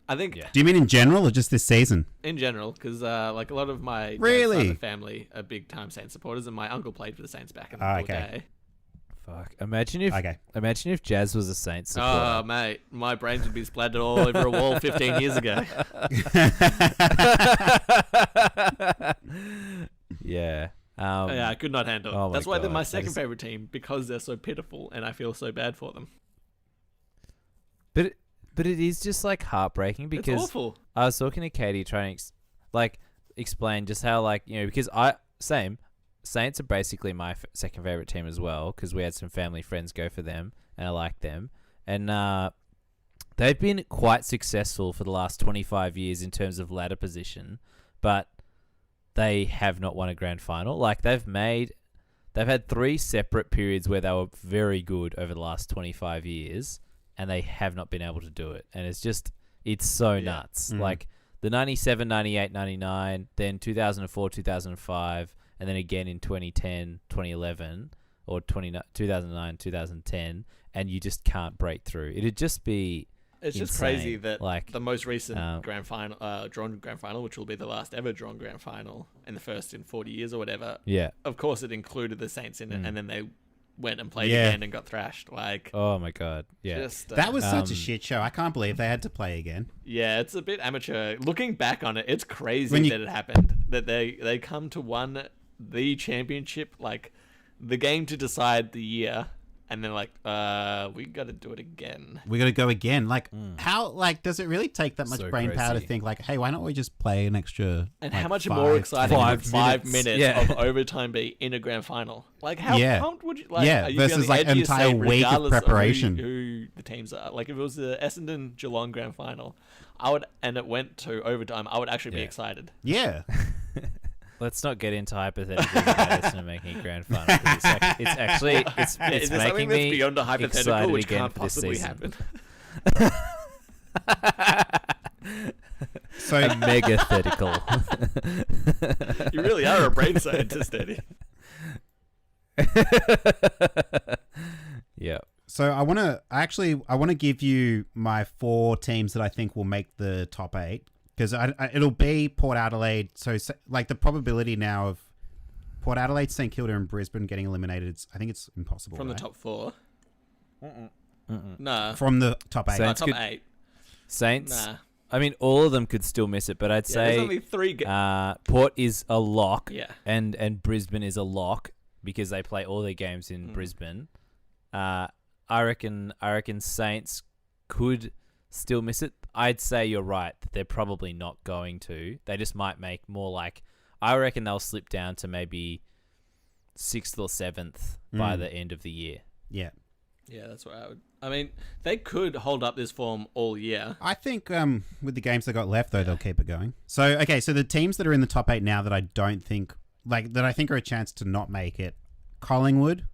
I think... Do you mean in general or just this season? In general, because like a lot of my Really? dad's side of the family are big-time Saints supporters, and my uncle played for the Saints back in the day. Fuck. Imagine if Jazz was a Saints supporter. Oh, mate, my brains would be splattered all over a wall 15 years ago. Yeah. Yeah, I could not handle it. Oh my That's why they're God. my second favourite team, because they're so pitiful, and I feel so bad for them. But it is just like heartbreaking It's because awful. I was talking to Katie trying to explain just how because Saints are basically my second favorite team as well because we had some family friends go for them and I like them, and they've been quite successful for the last 25 years in terms of ladder position, but they have not won a grand final. Like they've had 3 separate periods where they were very good over the last 25 years. And they have not been able to do it. And it's so nuts. Like the 97, 98, 99, then 2004, 2005, and then again in 2010, 2011, or 2009, 2010, and you just can't break through. It'd just be It's just insane. crazy that Like, the most recent grand final, drawn grand final, which will be the last ever drawn grand final and the first in 40 years or whatever. Yeah. Of course, it included the Saints in it, and then they went and played Yeah. again and got thrashed. Like, Oh my God. Yeah. just That was such a shit show. I can't believe they had to play again. yeah, it's a bit amateur. Looking back on it, it's crazy When you- that it happened. That they come to the championship, like the game to decide the year, and then like, we got to do it again. We got to go again. Like, how? Like, does it really take that much So brain power to crazy. think like, hey, why don't we just play an extra? And like, how much 5, more exciting 10 would 5 minutes. minutes Yeah. of overtime be in a grand final? Like, how Yeah. pumped would you? Like, Yeah, are you on versus, the like, edge of your entire seat week of regardless preparation. who the teams are? Like, if it was the Essendon Geelong grand final, and it went to overtime, I would actually be Yeah. excited. Yeah. Let's not get into hypothetically Madison making a grand final. 'Cause it's actually it's Is there making something that's me beyond a hypothetical, excited which again can't for this possibly season. happen? So Megathetical. You really are a brain scientist, Eddie. Yeah. So I want to give you my 4 teams that I think will make the top 8 because it'll be Port Adelaide. So like the probability now of Port Adelaide, St Kilda, and Brisbane getting eliminated, I think it's impossible. From the right? top 4? Nah. From the top 8. Saints Top could- 8? Saints. Nah. I mean, all of them could still miss it, but I'd Yeah, there's say only 3 Port is a lock, Yeah. and Brisbane is a lock because they play all their games in Brisbane. I reckon Saints could still miss it. I'd say you're right that they're probably not going to. They just might make more like. I reckon they'll slip down to maybe 6th or 7th by the end of the year. Yeah. Yeah, that's what I would. I mean, they could hold up this form all year. I think with the games they got left, though, they'll keep it going. So, okay, so the teams that are in the top 8 now that I think are a chance to not make it, Collingwood,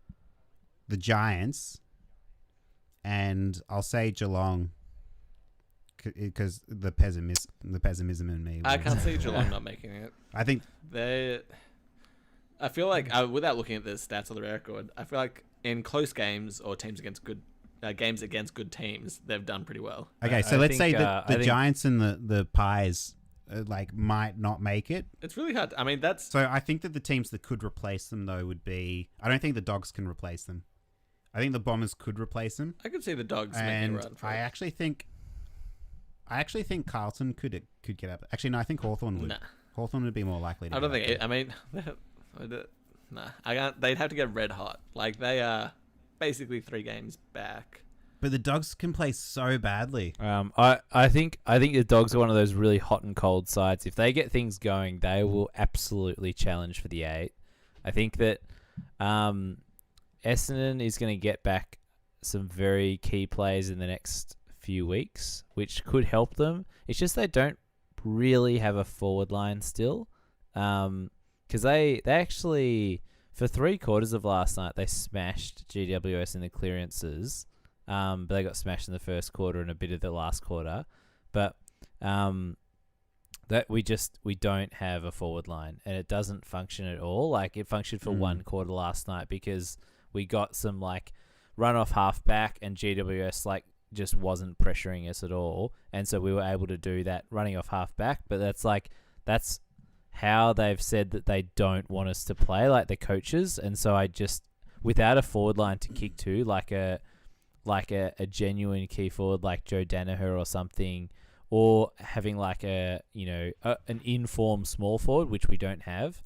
the Giants, and I'll say Geelong because the pessimism in me. I can't see Geelong not making it. I think I feel like, without looking at the stats of the record, I feel like in close games or games against good teams, they've done pretty well. okay. So I let's think, say that the Giants and the Pies might not make it. It's really hard. I mean, that's So I think that the teams that could replace them though would be. I don't think the Dogs can replace them. I think the Bombers could replace them, I could see the Dogs making a and run for I it. actually think Carlton could get up. Actually, no, I think Hawthorn would. Nah. Hawthorn would be more likely to. I don't get think. up I mean, nah. I can't. They'd have to get red hot. Like they are basically 3 games back. But the Dogs can play so badly. I think the Dogs are one of those really hot and cold sides. If they get things going, they will absolutely challenge for the 8. I think that Essendon is going to get back some very key players in the next few weeks, which could help them. It's just they don't really have a forward line still, because they actually, for 3/4 of last night, they smashed GWS in the clearances. But they got smashed in the first quarter and a bit of the last quarter. But that we don't have a forward line, and it doesn't function at all. Like, it functioned for 1 quarter last night because we got some like run off half back, and GWS like just wasn't pressuring us at all, and so we were able to do that running off half back. But that's how they've said that they don't want us to play, like the coaches. And so I just, without a forward line to kick to, like a genuine key forward like Joe Danaher or something, or having like an in-form small forward, which we don't have,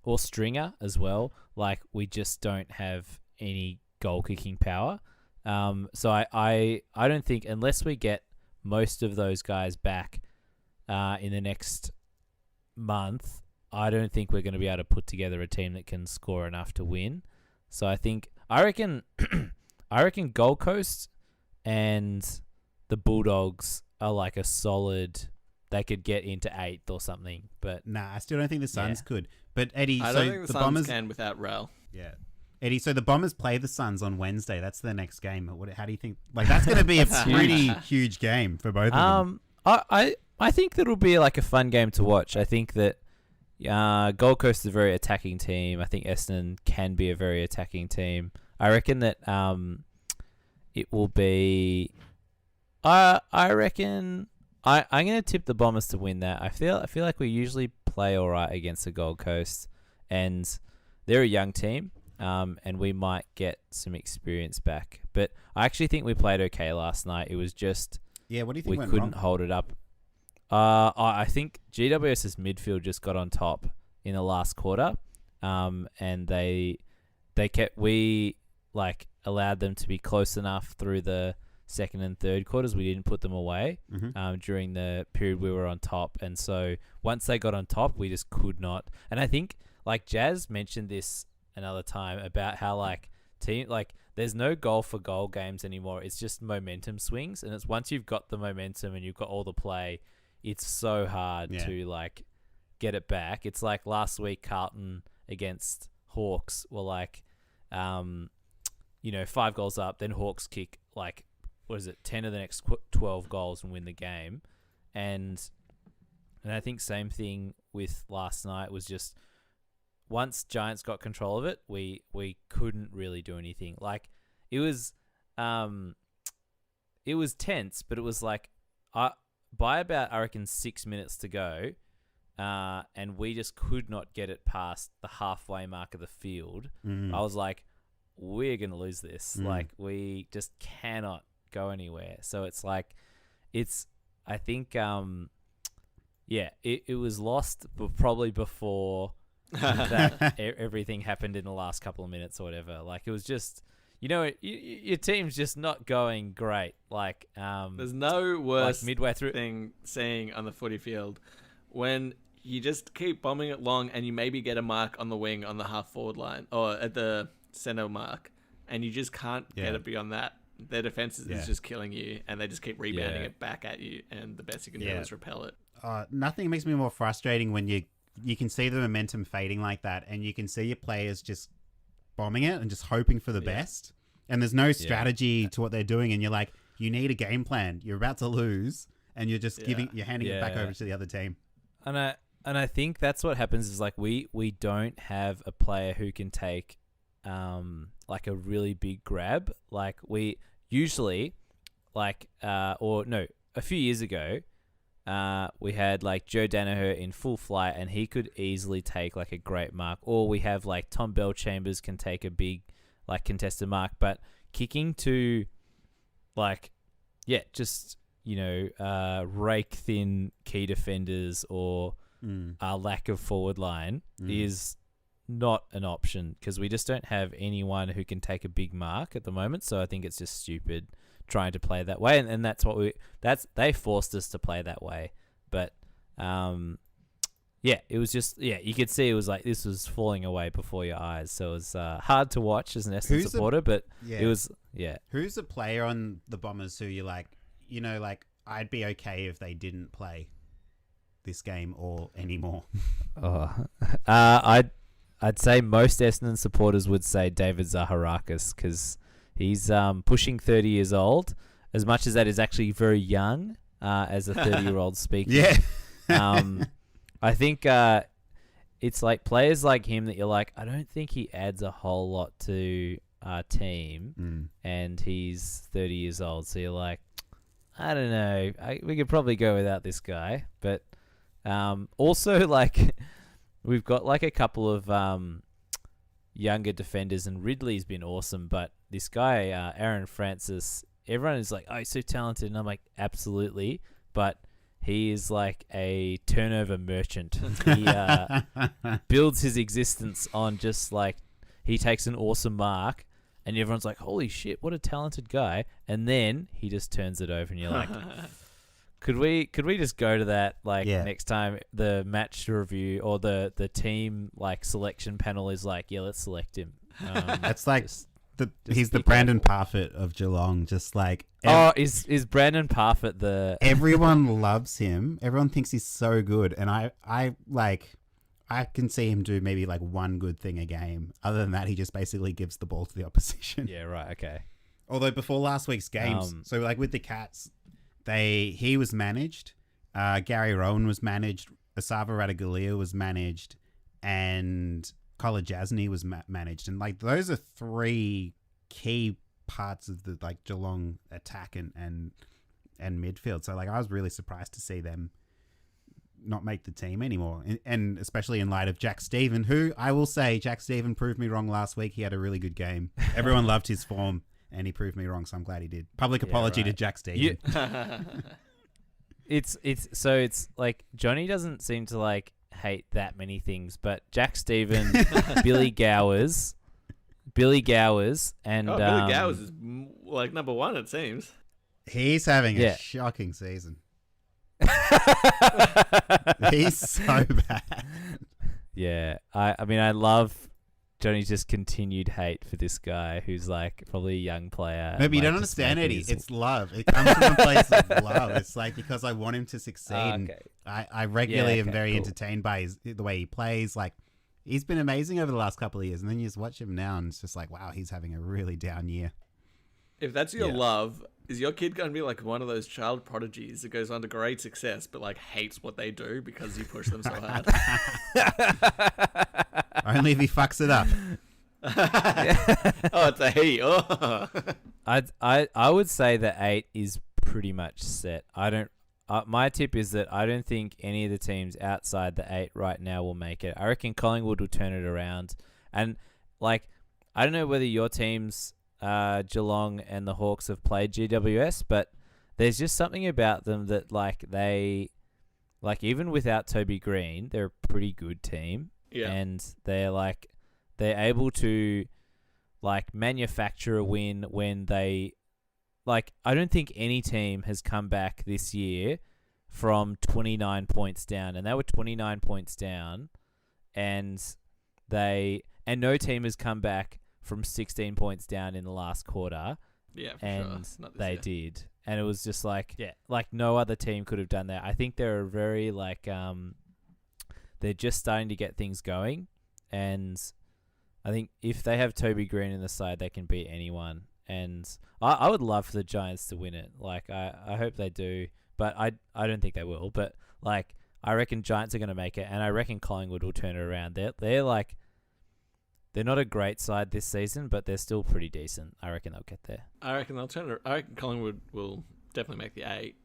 or stringer as well. Like, we just don't have any goal kicking power. So I don't think, unless we get most of those guys back in the next month, I don't think we're going to be able to put together a team that can score enough to win. So I reckon Gold Coast and the Bulldogs are like a solid. They could get into 8th or something, but nah, I still don't think the Suns could. But Eddie, I don't think the Suns Bombers can without Rel. Yeah, Eddie. So the Bombers play the Suns on Wednesday. That's their next game. How do you think? Like, that's going to be a pretty huge game for both of them. I think that'll be like a fun game to watch. I think that Gold Coast is a very attacking team. I think Essendon can be a very attacking team. I reckon that it will be. I reckon I'm going to tip the Bombers to win that. I feel like we usually play all right against the Gold Coast, and they're a young team, and we might get some experience back. But I actually think we played okay last night. It was just What do you think we went couldn't wrong? hold it up. I think GWS's midfield just got on top in the last quarter, and we allowed them to be close enough through the second and third quarters. We didn't put them away during the period we were on top, and so once they got on top, we just could not. And I think, like, Jazz mentioned this another time about how there's no goal for goal games anymore. It's just momentum swings, and it's once you've got the momentum and you've got all the play, it's so hard to get it back. It's like last week Carlton against Hawks were 5 goals up, then Hawks kick 10 of the next 12 goals and win the game. And I think same thing with last night, was just once Giants got control of it, we couldn't really do anything. Like, it was tense, but it was by about, I reckon, 6 minutes to go, and we just could not get it past the halfway mark of the field. I was like, we're going to lose this. We just cannot go anywhere. So I think, it was lost, but probably before that everything happened in the last couple of minutes or whatever. Like, it was just, your team's just not going great. There's no worse midway through thing seeing on the footy field when you just keep bombing it long and you maybe get a mark on the wing on the half forward line or at the center mark, and you just can't get it beyond that. Their defense is just killing you, and they just keep rebounding it back at you, and the best you can do is repel it. Nothing makes me more frustrating when you can see the momentum fading like that, and you can see your players just bombing it and just hoping for the best, and there's no strategy to what they're doing, and you're like, you need a game plan. You're about to lose, and you're just handing it back over to the other team. And I think that's what happens is we don't have a player who can take a really big grab. Like, we usually a few years ago, we had Joe Danaher in full flight, and he could easily take a great mark. Or we have Tom Bellchambers can take a big contested mark, but kicking to rake thin key defenders or a lack of forward line is not an option because we just don't have anyone who can take a big mark at the moment. So I think it's just stupid trying to play that way, and that's what they forced us to play that way. But yeah, it was just you could see it was like this was falling away before your eyes. So it was hard to watch as an Essendon supporter, but it was Who's a player on the Bombers who you like? You know, like I'd be okay if they didn't play this game or anymore. I'd say most Essendon supporters would say David Zaharakis because he's pushing 30 years old. As much as that is actually very young as a 30-year-old speaking. Yeah. I think it's like players like him that you're like, I don't think he adds a whole lot to our team, and he's 30 years old. So you're like, I don't know. We could probably go without this guy. But also, like, we've got like a couple of younger defenders, and Ridley's been awesome. But this guy, Aaron Francis, everyone is like, oh, he's so talented. And I'm like, absolutely. But he is like a turnover merchant. He builds his existence on just like he takes an awesome mark, and everyone's like, "Holy shit, what a talented guy!" And then he just turns it over, and you're like, "Could we just go to that next time the match review or the team like selection panel is like, yeah, let's select him." That's like he's the Brandon Parfitt of Geelong, just like is Brandon Parfitt the everyone loves him. Everyone thinks he's so good, and I can see him do maybe like one good thing a game. Other than that, he just basically gives the ball to the opposition. Yeah, right, okay. Although before last week's games, so like with the Cats, he was managed, Gary Rowan was managed, Asava Radaglia was managed, and Colin Jasny was managed, and like those are three key parts of the like Geelong attack and midfield. So like I was really surprised to see them not make the team anymore, and especially in light of Jack Stephen, who I will say Jack Stephen proved me wrong last week. He had a really good game. Everyone loved his form, and he proved me wrong. So I'm glad he did. Public apology to Jack Stephen. It's like Johnny doesn't seem to like hate that many things, but Jack Stephen, Billy Gowers, and Billy Gowers is like number one, it seems. He's having a shocking season. He's so bad. Yeah, I mean I love Johnny's just continued hate for this guy who's like probably a young player. No, but you don't understand, Eddie. It's love. It comes from a place of love. It's like because I want him to succeed. Okay. I regularly am very entertained by the way he plays. Like he's been amazing over the last couple of years, and then you just watch him now, and it's just like, wow, he's having a really down year. If that's your love, is your kid going to be like one of those child prodigies that goes on to great success but like hates what they do because you push them so hard? Only if he fucks it up. Oh, it's a he. Oh. I would say that 8 is pretty much set. My tip is that I don't think any of the teams outside the 8 right now will make it. I reckon Collingwood will turn it around, and like I don't know whether your teams Geelong and the Hawks have played GWS, but there's just something about them that like they like even without Toby Green, they're a pretty good team. Yeah. And they're able to like manufacture a win when they like I don't think any team has come back this year from 29 points down, and they were 29 points down, and no team has come back from 16 points down in the last quarter. Yeah, for and sure. they did. And it was just like, like no other team could have done that. I think they're very like, they're just starting to get things going. And I think if they have Toby Green in the side, they can beat anyone. And I would love for the Giants to win it. Like, I hope they do, but I don't think they will. But like, I reckon Giants are going to make it, and I reckon Collingwood will turn it around. They're like, they're not a great side this season, but they're still pretty decent. I reckon they'll get there. I reckon they'll turn it. I reckon Collingwood will definitely make the 8.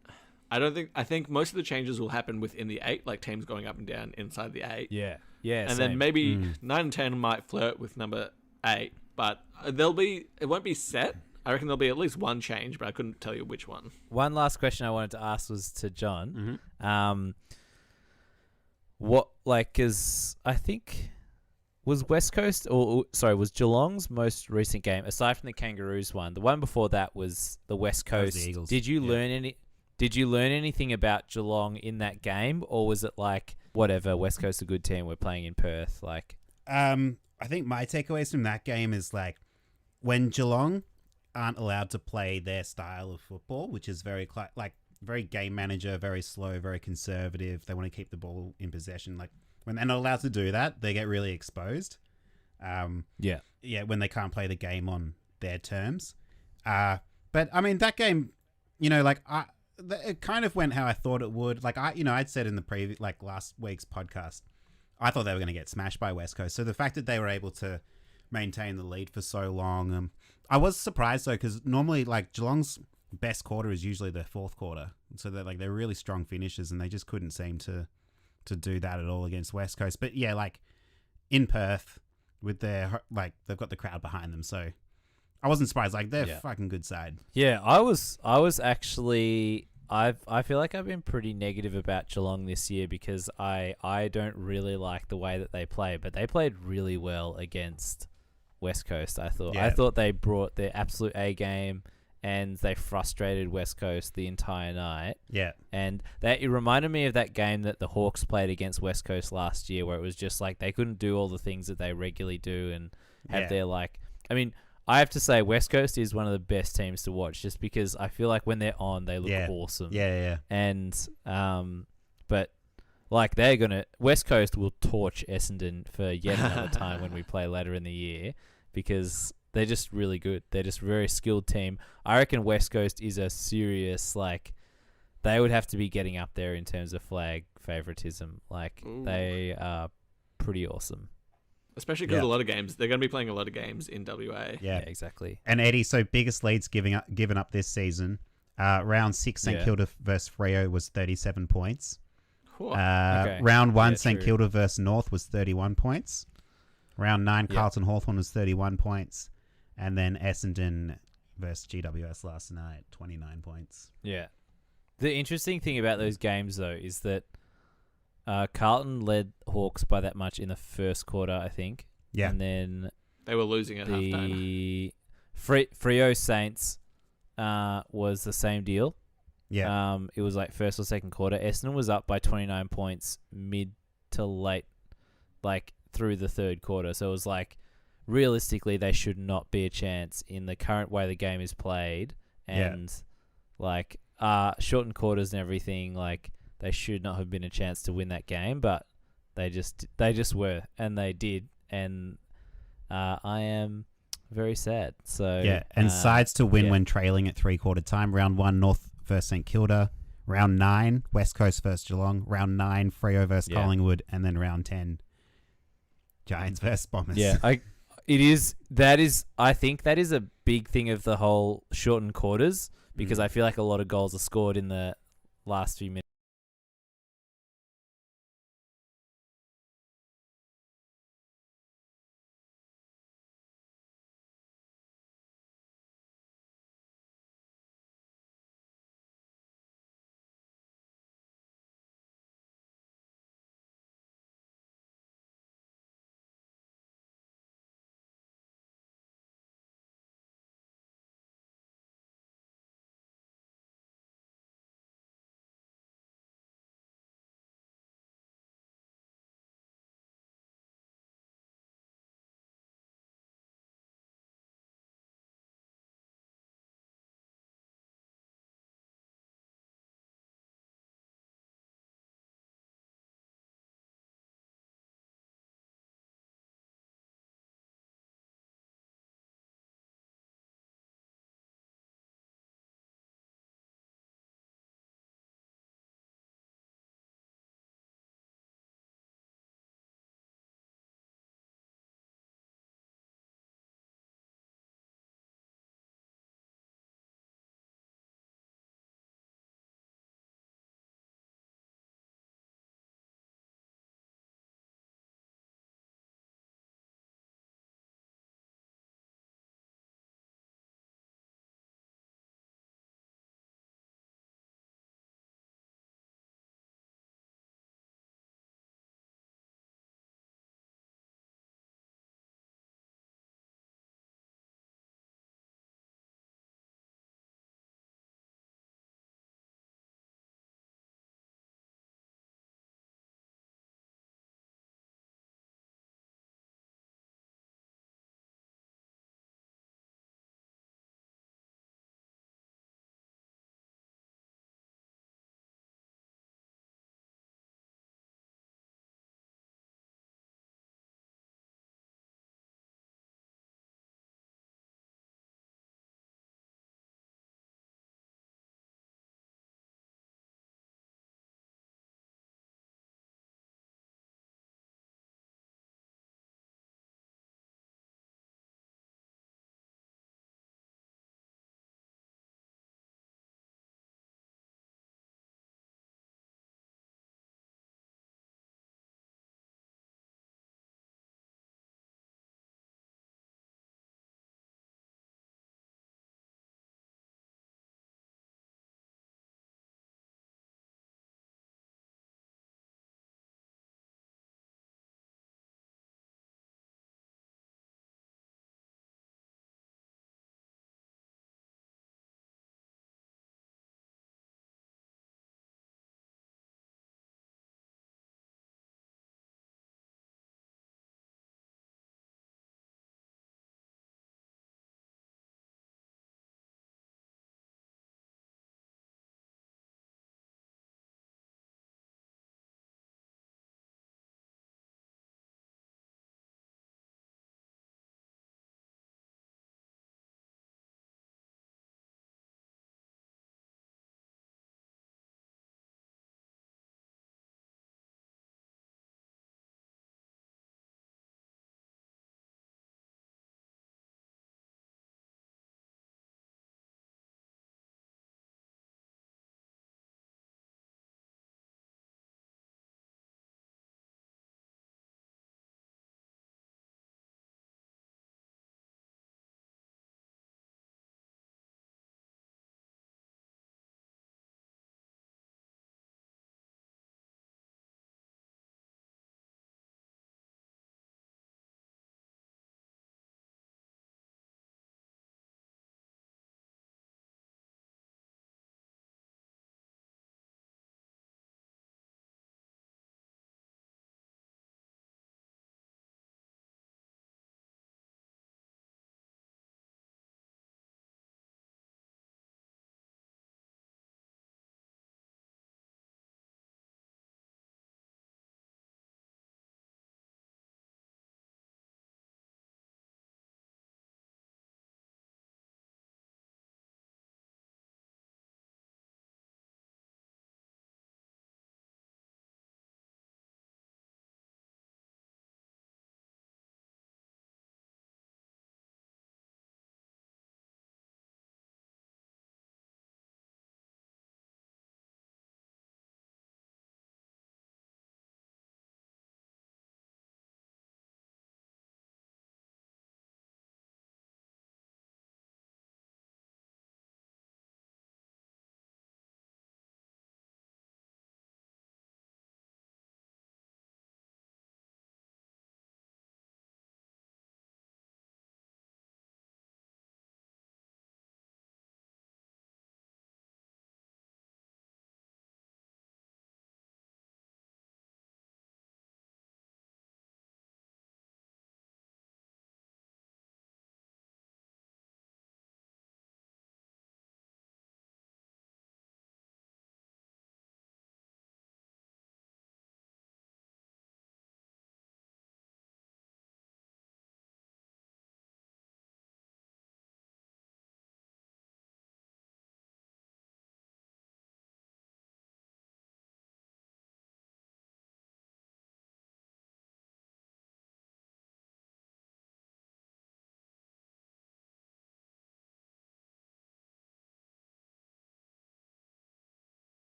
I think most of the changes will happen within the 8, like teams going up and down inside the 8. Yeah. And same. then maybe 9 and 10 might flirt with number 8, but it won't be set. I reckon there'll be at least one change, but I couldn't tell you which one. One last question I wanted to ask was to John. Mm-hmm. Because I think was West Coast was Geelong's most recent game, aside from the Kangaroos one, the one before that was the West That was Coast. the Eagles. Did you learn anything about Geelong in that game, or was it like whatever, West Coast a good team, we're playing in Perth, like? I think my takeaways from that game is like when Geelong aren't allowed to play their style of football, which is very very game manager, very slow, very conservative. They want to keep the ball in possession. Like when they're not allowed to do that, they get really exposed. Yeah, when they can't play the game on their terms. But I mean that game, it kind of went how I thought it would. Like I'd said in the previous, like last week's podcast, I thought they were going to get smashed by West Coast. So the fact that they were able to maintain the lead for so long, I was surprised though, because normally like Geelong's best quarter is usually their fourth quarter, so they're really strong finishers, and they just couldn't seem to do that at all against West Coast. But yeah, like in Perth with their they've got the crowd behind them, so I wasn't surprised. Like they're fucking good side. Yeah, I was actually. I feel like I've been pretty negative about Geelong this year because I don't really like the way that they play, but they played really well against West Coast. I thought they brought their absolute A game, and they frustrated West Coast the entire night. Yeah, and it reminded me of that game that the Hawks played against West Coast last year, where it was just like they couldn't do all the things that they regularly do and have their like. I mean, I have to say West Coast is one of the best teams to watch, just because I feel like when they're on, they look awesome. Yeah. And but like West Coast will torch Essendon for yet another time when we play later in the year, because they're just really good. They're just a very skilled team. I reckon West Coast is a serious, like, they would have to be getting up there in terms of flag favoritism. Like, they are pretty awesome. Especially because a lot of games, they're going to be playing a lot of games in WA. Yeah, exactly. And Eddie, so biggest leads given up this season. Round 6, St Kilda versus Freo was 37 points. Round 1, St Kilda versus North was 31 points. Round 9, Carlton Hawthorn was 31 points. And then Essendon versus GWS last night, 29 points. Yeah. The interesting thing about those games, though, is that Carlton led Hawks by that much in the first quarter, I think. Yeah. And then they were losing at halftime. The Freo Saints was the same deal. Yeah. It was like first or second quarter. Essendon was up by 29 points mid to late, like through the third quarter. So it was like, realistically, they should not be a chance in the current way the game is played. And like shortened quarters and everything, like they should not have been a chance to win that game, but they just were, and they did. And I am very sad. So sides to win when trailing at 3/4 time. Round 1, North versus St Kilda. Round 9, West Coast versus Geelong. Round 9, Freo versus Collingwood, and then round 10, Giants versus Bombers. Yeah, I think that is a big thing of the whole shortened quarters, because I feel like a lot of goals are scored in the last few minutes.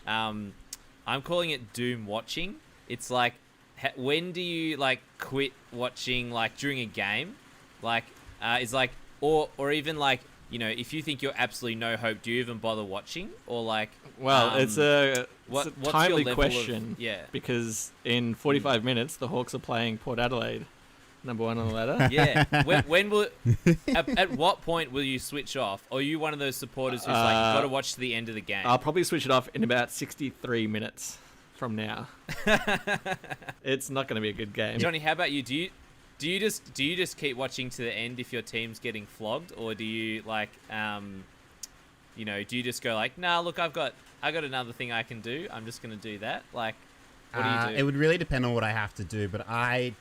I'm calling it doom watching. It's like, when do you like quit watching like during a game? Like, it's like, or even like, you know, if you think you're absolutely no hope, do you even bother watching? Or like, Well, it's a what's your timely level question. yeah. Because in 45 minutes, the Hawks are playing Port Adelaide, number 1 on the ladder. Yeah. When will? At what point will you switch off? Or are you one of those supporters who's like, you've got to watch to the end of the game? I'll probably switch it off in about 63 minutes from now. It's not going to be a good game. Johnny, how about you? Do you just keep watching to the end if your team's getting flogged, or do you like you know, do you just go like, nah, look, I got another thing I can do. I'm just gonna do that. Like, what do you do? It would really depend on what I have to do, but I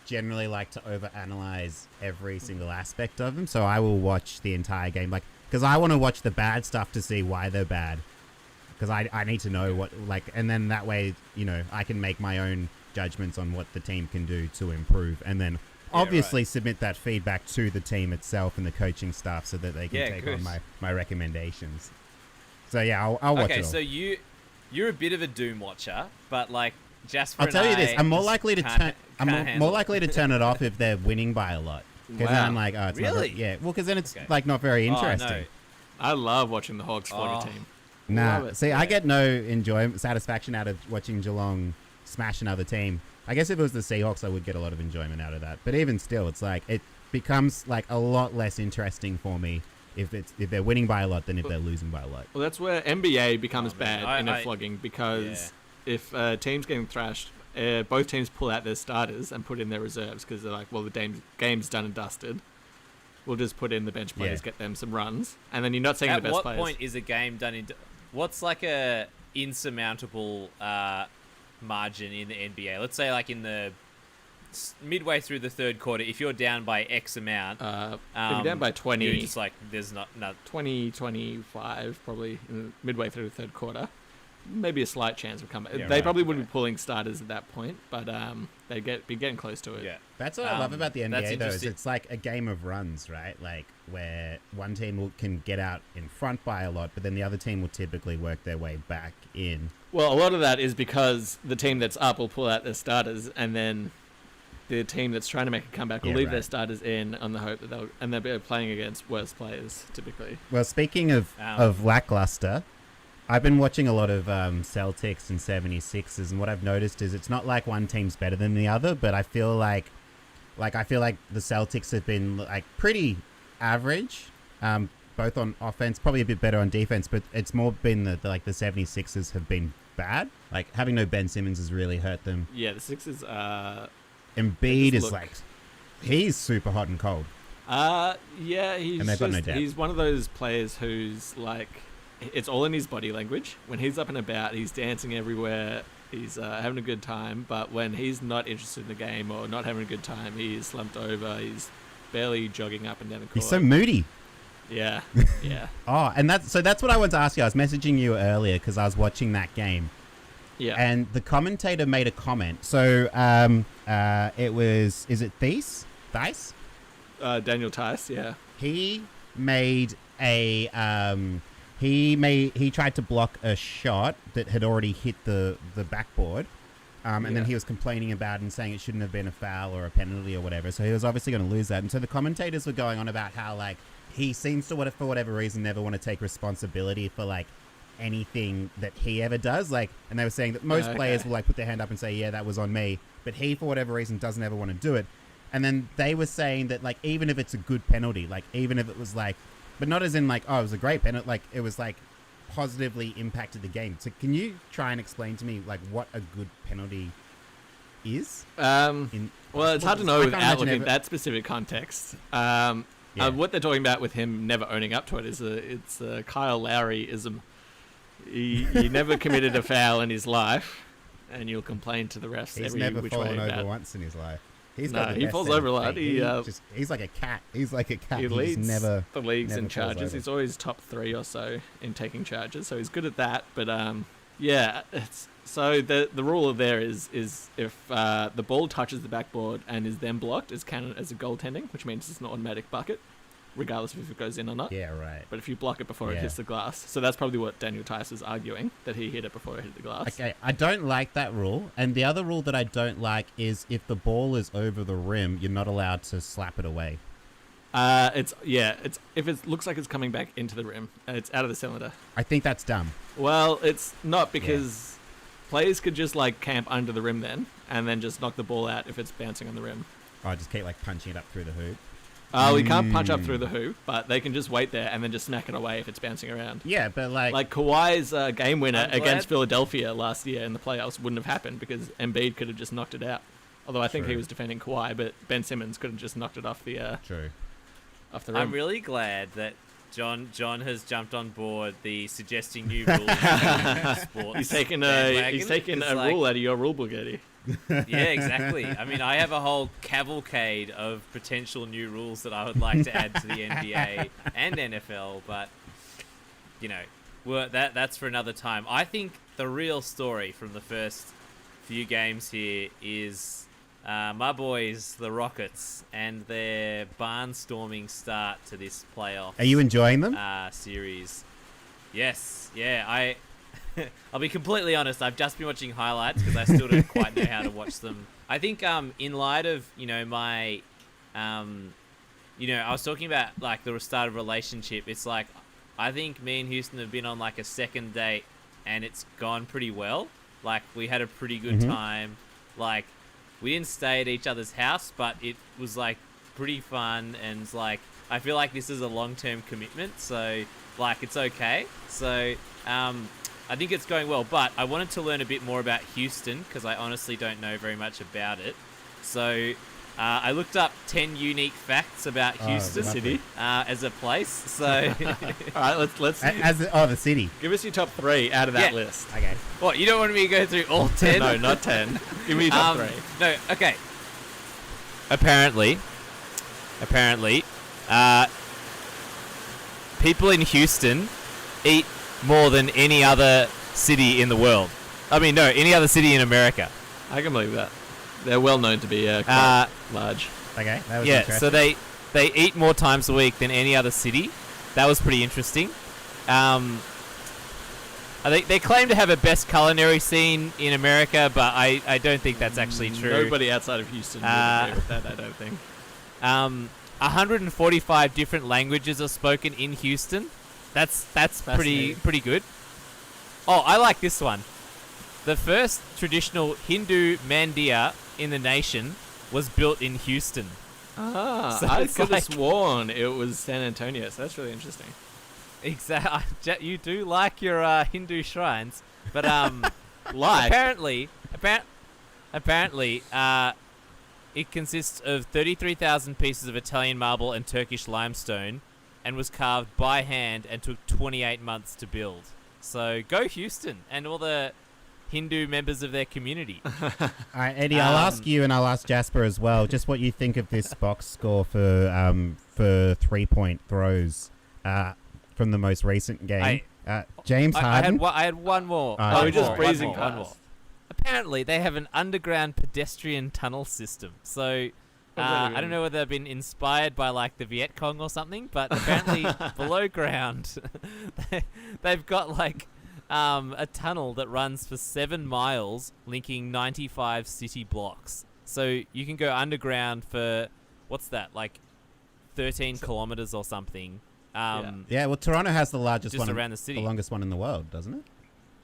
generally like to overanalyze every single aspect of them. So I will watch the entire game, like, because I want to watch the bad stuff to see why they're bad. Because I need to know what, like, and then that way, you know, I can make my own judgments on what the team can do to improve, and then obviously submit that feedback to the team itself and the coaching staff so that they can take on my recommendations. So yeah, I'll watch it. Okay, so you're a bit of a doom watcher, but like Jasper, I'll tell you this: I'm more likely to turn. I'm more likely to turn it off if they're winning by a lot. Because then I'm like, oh, it's really? not. Yeah, well, because then it's like not very interesting. Oh, no. I love watching the Hawks flog a team. Nah, see, I get no enjoyment, satisfaction out of watching Geelong smash another team. I guess if it was the Seahawks, I would get a lot of enjoyment out of that. But even still, it's like it becomes like a lot less interesting for me if they're winning by a lot than if they're losing by a lot. Well, that's where NBA becomes bad in a flogging, because if a team's getting thrashed, both teams pull out their starters and put in their reserves, because they're like, well, the game's done and dusted. We'll just put in the bench players, get them some runs, and then you're not seeing the best players. At what point is a game done in? What's like a insurmountable margin in the NBA? Let's say like in the midway through the third quarter, if you're down by X amount, if you're down by 20, you're just like, there's not 20, 25 probably midway through the third quarter. Maybe a slight chance of comeback. Yeah, they right, probably wouldn't be pulling starters at that point, but they'd be getting close to it. Yeah. That's what I love about the NBA, though, is interesting. it's like a game of runs, right? Like, where one team can get out in front by a lot, but then the other team will typically work their way back in. Well, a lot of that is because the team that's up will pull out their starters, and then the team that's trying to make a comeback will leave their starters in on the hope that they'll be playing against worse players, typically. Well, speaking of lackluster, I've been watching a lot of Celtics and 76ers, and what I've noticed is it's not like one team's better than the other, but I feel like the Celtics have been like pretty average, both on offense, probably a bit better on defense, but it's more been the 76ers have been bad. Like, having no Ben Simmons has really hurt them. Yeah, the Sixers Embiid is like, he's super hot and cold. Yeah, he's one of those players who's like, it's all in his body language. When he's up and about, he's dancing everywhere. He's having a good time. But when he's not interested in the game or not having a good time, he's slumped over. He's barely jogging up and down the court. He's so moody. Yeah, yeah. Oh, and that's what I wanted to ask you. I was messaging you earlier because I was watching that game. Yeah. And the commentator made a comment. So it was, is it Thies? Daniel Tice, yeah. He made a he tried to block a shot that had already hit the backboard. And then he was complaining about it and saying it shouldn't have been a foul or a penalty or whatever. So he was obviously going to lose that. And so the commentators were going on about how, like, he seems to, for whatever reason, never want to take responsibility for, like, anything that he ever does. Like, and they were saying that most players will, like, put their hand up and say, yeah, that was on me. But he, for whatever reason, doesn't ever want to do it. And then they were saying that, like, even if it's a good penalty, like, even if it was, like, but not as in, like, oh, it was a great penalty, like, it was, like, positively impacted the game. So can you try and explain to me, like, what a good penalty is? Well, it's hard to know without looking at that specific context. What they're talking about with him never owning up to it is it's a Kyle Lowry-ism. He never committed a foul in his life, and you'll complain to the refs He's every never which fallen way over once in his life. He's he falls over a lot. He's like a cat. He's like a cat. He leads the leagues in charges. He's always top 3 or so in taking charges, so he's good at that. But so the rule there is if the ball touches the backboard and is then blocked, is counted as a goaltending, which means it's an automatic bucket. regardless of if it goes in or not. Yeah, right. But if you block it before it Yeah. hits the glass, so that's probably what Daniel Tice is arguing, that he hit it before it hit the glass. Okay, I don't like that rule. And the other rule that I don't like is if the ball is over the rim, you're not allowed to slap it away. It's if it looks like it's coming back into the rim and it's out of the cylinder. I think that's dumb. Well, it's not, because players could just like camp under the rim then, and then just knock the ball out if it's bouncing on the rim. I just keep like punching it up through the hoop. We can't punch up through the hoop, but they can just wait there and then just smack it away if it's bouncing around. Yeah, but like Kawhi's game winner I'm glad- against Philadelphia last year in the playoffs wouldn't have happened because Embiid could have just knocked it out. Although I think True. he was defending Kawhi, but Ben Simmons could have just knocked it off the true. rim. I'm really glad that John has jumped on board the suggesting new rules in sports. He's taken bandwagon, a 'cause, like, rule out of your rule book, Eddie. Yeah, exactly. I mean, I have a whole cavalcade of potential new rules that I would like to add to the NBA and NFL, but that's for another time. I think the real story from the first few games here is my boys, the Rockets, and their barnstorming start to this playoff. Are you enjoying them? Series? Yes. Yeah. I'll be completely honest. I've just been watching highlights because I still don't quite know how to watch them. I think in light of my I was talking about like the start of a relationship. It's like I think me and Houston have been on like a second date and it's gone pretty well. Like we had a pretty good time. Like we didn't stay at each other's house, but it was like pretty fun, and like I feel like this is a long-term commitment, so like it's okay. So I think it's going well, but I wanted to learn a bit more about Houston because I honestly don't know very much about it. So I looked up 10 unique facts about Houston lovely. As a place. So All right, let's The city. give us your top 3 out of that Yeah. list. Okay. what, you don't want me to go through all 10? No, not 10. Give me your top 3. No, okay. Apparently, people in Houston eat more than any other city in the world. I mean, no, any other city in America. I can believe that. They're well known to be quite large. Okay. That was Yeah, interesting. so they eat more times a week than any other city. That was pretty interesting. I think they claim to have a best culinary scene in America, but I don't think that's actually true. Nobody outside of Houston would agree with that, I don't think. 145 different languages are spoken in Houston. That's pretty good. Oh, I like this one. The first traditional Hindu mandir in the nation was built in Houston. Ah, So I it's could have like- sworn it was San Antonio, so that's really interesting. Exactly. You do like your Hindu shrines, but Like, apparently, it consists of 33,000 pieces of Italian marble and Turkish limestone, and was carved by hand and took 28 months to build. So go Houston and all the Hindu members of their community. All right, Eddie, I'll ask you and I'll ask Jasper as well, just what you think of this box score for 3-point throws from the most recent game. James Harden. I had one more. Oh, we're just One breezing more. past. Apparently, they have an underground pedestrian tunnel system. So I don't know whether they've been inspired by like the Viet Cong or something, but apparently below ground, they've got like a tunnel that runs for 7 miles, linking 95 city blocks. So you can go underground for what's that, like 13 kilometers or something. Yeah, well, Toronto has the largest Just one, around the city. the longest one in the world, doesn't it?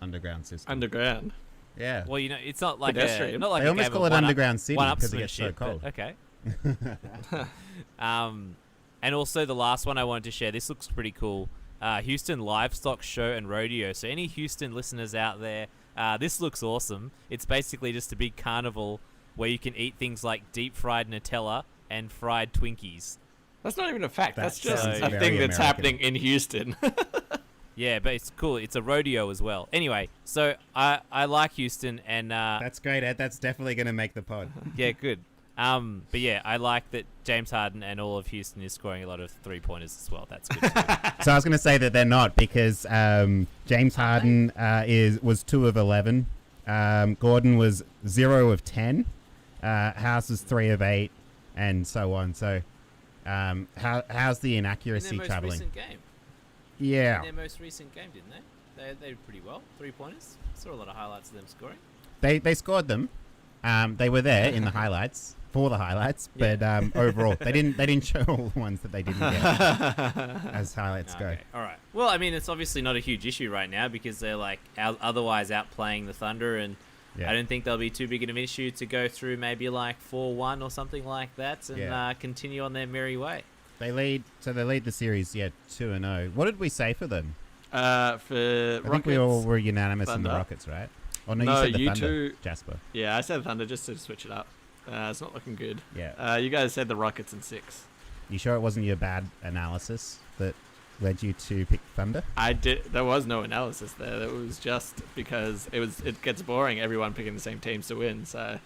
Underground system. underground. Yeah. Well, it's not like Pedestrian. not like They a almost game call of it one-up- underground city because it gets so one-upsmanship, but cold. Okay. And also the last one I wanted to share. This looks pretty cool. Houston Livestock Show and Rodeo. So any Houston listeners out there, this looks awesome. It's basically just a big carnival where you can eat things like deep fried Nutella and fried Twinkies. That's not even a fact. That That's just sounds a very thing that's American. happening in Houston. Yeah, but it's cool. It's a rodeo as well. Anyway, so I like Houston, and That's great, Ed. That's definitely going to make the pod. yeah, good. But yeah, I like that James Harden and all of Houston is scoring a lot of 3-pointers as well. That's good. So I was going to say that they're not because James Harden was 2 of 11. Gordon was 0 of 10. House was 3 of 8, and so on. So How's the In inaccuracy their most traveling? recent game. Yeah, In their most recent game, didn't they? They did pretty well. 3-pointers. Saw a lot of highlights of them scoring. they scored them. They were there in the highlights for the highlights, but overall they didn't show all the ones that they didn't get as highlights go. Okay, all right. Well, I mean, it's obviously not a huge issue right now because they're like otherwise outplaying the Thunder, and Yeah. I don't think there'll be too big of an issue to go through maybe like 4-1 or something like that and continue on their merry way. They lead the series 2-0. What did we say for them? For I Rockets, think we all were unanimous in the Thunder. Rockets, right? Oh no, No, you said the you Thunder, two- Jasper. Yeah, I said Thunder just to switch it up. It's not looking good. Yeah. You guys said the Rockets in 6. You sure it wasn't your bad analysis that led you to pick Thunder? I did. There was no analysis there. It was just because it gets boring. Everyone picking the same teams to win. So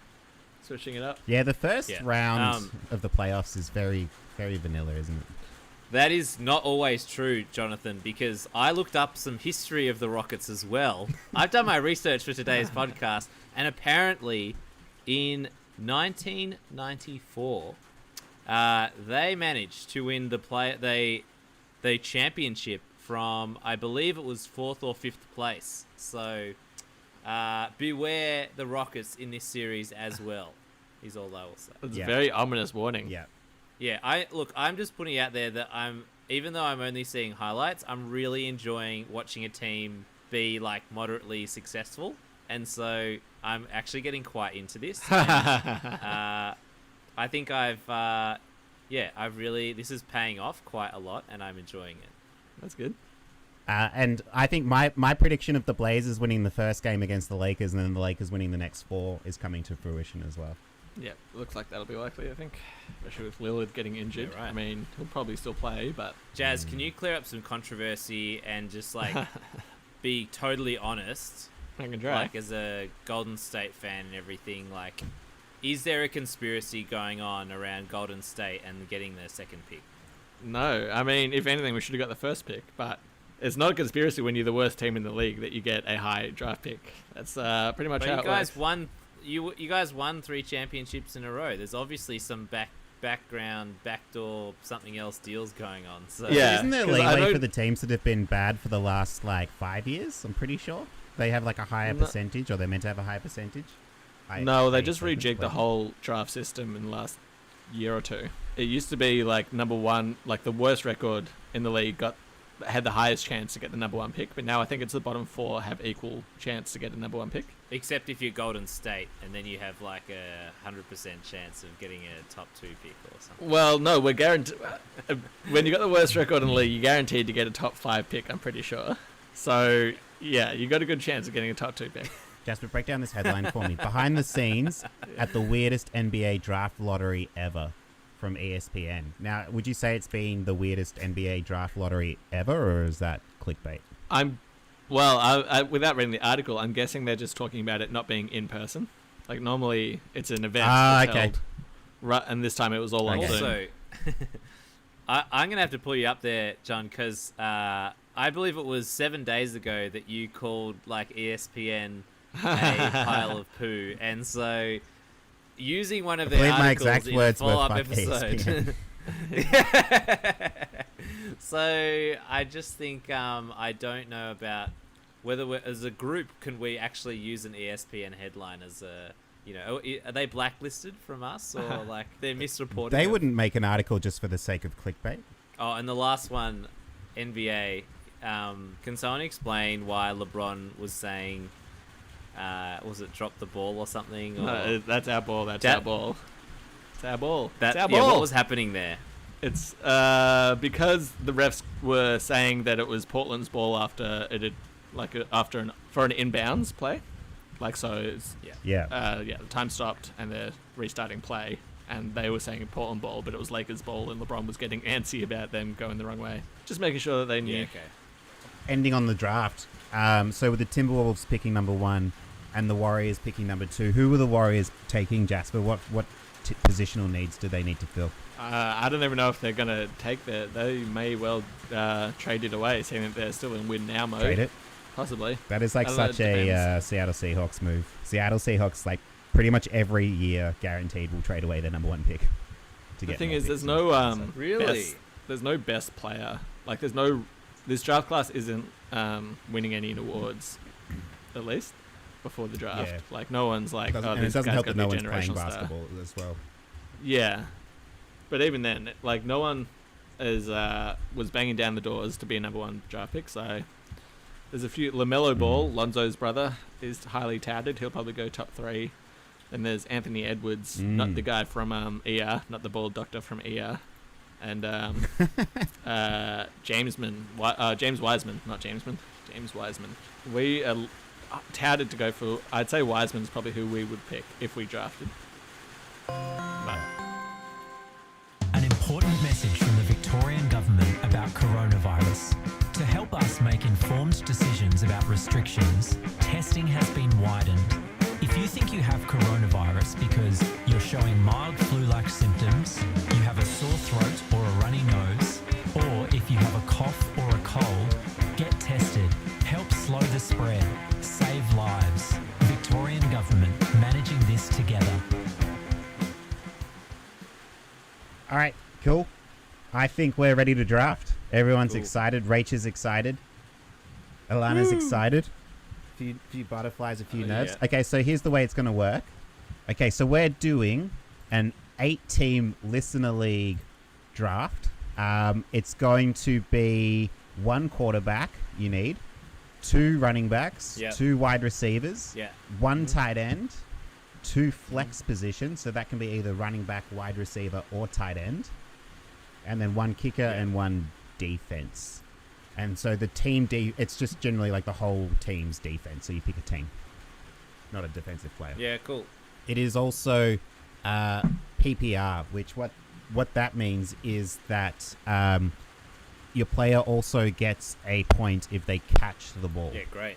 switching it up. Yeah, the first Yeah. round of the playoffs is very, very vanilla, isn't it? That is not always true, Jonathan, because I looked up some history of the Rockets as well. I've done my research for today's podcast, and apparently in 1994, they managed to win the championship from, I believe it was 4th or 5th place. So beware the Rockets in this series as well, is all I will say. It's Yeah. a very ominous warning. Yeah. Yeah, I'm just putting out there that even though I'm only seeing highlights, I'm really enjoying watching a team be like moderately successful, and so I'm actually getting quite into this. And, I think this is paying off quite a lot, and I'm enjoying it. That's good. And I think my prediction of the Blazers winning the first game against the Lakers and then the Lakers winning the next 4 is coming to fruition as well. Yeah, looks like that'll be likely, I think. Especially with Lillard getting injured. Yeah, right. I mean, he'll probably still play, but... Jazz, can you clear up some controversy and just like be totally honest? I can try. Like as a Golden State fan and everything, like, is there a conspiracy going on around Golden State and getting their second pick? No, I mean, if anything, we should have got the first pick, but it's not a conspiracy when you're the worst team in the league that you get a high draft pick. That's pretty much But how you it guys works. won. You guys won 3 championships in a row. There's obviously some background, backdoor, something else deals going on. So Yeah. Isn't there 'cause I leeway don't- for the teams that have been bad for the last 5 years? I'm pretty sure they have like a higher No. percentage, or they're meant to have a higher percentage. No, they I just think rejigged the it's whole draft system in the last year or two. It used to be like number one, like the worst record in the league had the highest chance to get the number 1 pick, but now I think it's the bottom 4 have equal chance to get the number 1 pick. except if you're Golden State, and then you have like a 100% chance of getting a top 2 pick or something. Well, no, we're guaranteed. When you got the worst record in the league, you're guaranteed to get a top 5 pick. I'm pretty sure. So yeah, you got a good chance of getting a top 2 pick. Jasper, break down this headline for me. Behind the scenes at the weirdest NBA draft lottery ever from ESPN. Now, would you say it's been the weirdest NBA draft lottery ever, or is that clickbait? Without reading the article, I'm guessing they're just talking about it not being in person. Like normally, it's an event. That's Okay. held, right, and this time it was all on Okay. Zoom. Also, I'm gonna have to pull you up there, John, because I believe it was 7 days ago that you called like ESPN a pile of poo, and so using one of I their believe my articles exact in words a were, follow-up "Fuck episode. So I just think I don't know about whether as a group can we actually use an ESPN headline as a, are they blacklisted from us, or like they're misreporting? They it? wouldn't make an article just for the sake of clickbait. Oh, and the last one, NBA. Can someone explain why LeBron was saying, was it drop the ball or something? Or No, that's our ball. That's That- our ball. It's our ball. that, it's our yeah, ball. what was happening there? It's because the refs were saying that it was Portland's ball after it had for an inbounds play, like so. It's, Yeah. the time stopped and they're restarting play, and they were saying Portland ball, but it was Lakers ball, and LeBron was getting antsy about them going the wrong way. Just making sure that they knew. Yeah, okay. Ending on the draft. So with the Timberwolves picking number 1 and the Warriors picking number 2, who were the Warriors taking, Jasper? What positional needs do they need to fill? I don't even know if they're gonna take that. They may well trade it away, seeing that they're still in win now mode. Trade it? Possibly. That is like I don't know, such it a depends. Seattle Seahawks move. Seattle Seahawks, like, pretty much every year guaranteed will trade away their number 1 pick. to The get. thing more is, there's picks. no Really? there's no best player. Like, this draft class isn't winning any awards, at least before the draft. Yeah. Like, no one's like, Doesn't- oh, and it this doesn't guy's help gonna that no be a one's playing generational star. basketball as well. Yeah, but even then, like, no one was banging down the doors to be a number one draft pick. So there's a few. LaMelo Ball, Lonzo's brother, is highly touted. He'll probably go top 3. Then there's Anthony Edwards, not the guy from ER, not the bald doctor from ER, and James Wiseman, not Jamesman, James Wiseman. We are touted to go for. I'd say Wiseman's probably who we would pick if we drafted. But An important message from the Victorian Government about coronavirus. To help us make informed decisions about restrictions, testing has been widened. If you think you have coronavirus because you're showing mild flu-like symptoms, you have a sore throat or a runny nose, or if you have a cough or a cold, get tested. Help slow the spread. Save lives. Victorian Government, managing this together. All right, cool. I think we're ready to draft. Everyone's Cool. excited. Rach is excited. Alana's excited. Few butterflies, a few nerves. yeah. Okay, so here's the way it's going to work. Okay, so we're doing an 8-team listener league draft. It's going to be 1 quarterback you need, 2 running backs, Yep. 2 wide receivers, Yeah. 1 tight end, 2 flex positions, so that can be either running back, wide receiver, or tight end, and then 1 kicker and 1 defense. And so the team it's just generally like the whole team's defense. So you pick a team, not a defensive player. Yeah, cool. It is also PPR, which what that means is that your player also gets a point if they catch the ball. Yeah, great.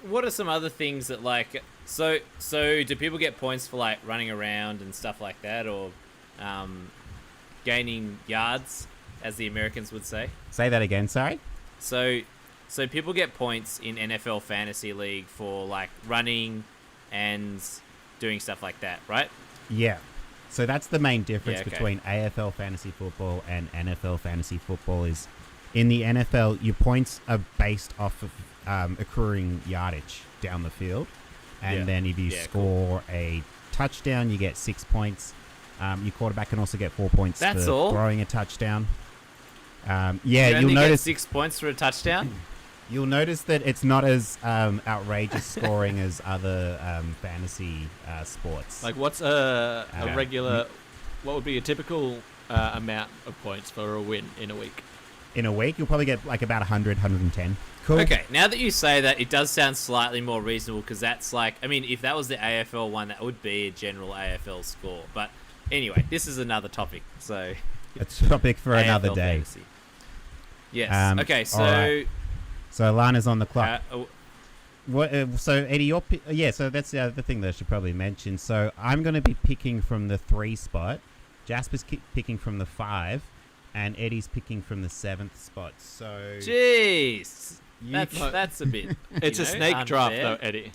What are some other things that, like, so do people get points for, like, running around and stuff like that, or gaining yards, as the Americans would say? Say that again, sorry? So people get points in NFL Fantasy League for, like, running and doing stuff like that, right? Yeah. So that's the main difference Yeah, okay. between AFL fantasy football and NFL fantasy football is in the NFL, your points are based off of accruing yardage down the field. And Yeah. then if you Yeah, score a touchdown, you get 6 points. Your quarterback can also get 4 points That's for all? throwing a touchdown. You You'll only get notice 6 points for a touchdown? you'll notice that it's not as outrageous scoring as other fantasy sports. like, what's a Yeah. regular? What would be a typical amount of points for a win in a week? In a week, you'll probably get like about 100, 110. Cool. Okay, now that you say that, it does sound slightly more reasonable, because that's like, I mean, if that was the AFL one, that would be a general AFL score. But anyway, this is another topic, so... A topic for another AFL day. fantasy. Yes. Okay, so... alright. So Alana's on the clock. oh, So Eddie, so that's the other thing that I should probably mention. So I'm going to be picking from the 3 spot. Jasper's picking from the 5, and Eddie's picking from the 7th spot. So jeez! you That's a bit... It's a snake draft, though, Eddie.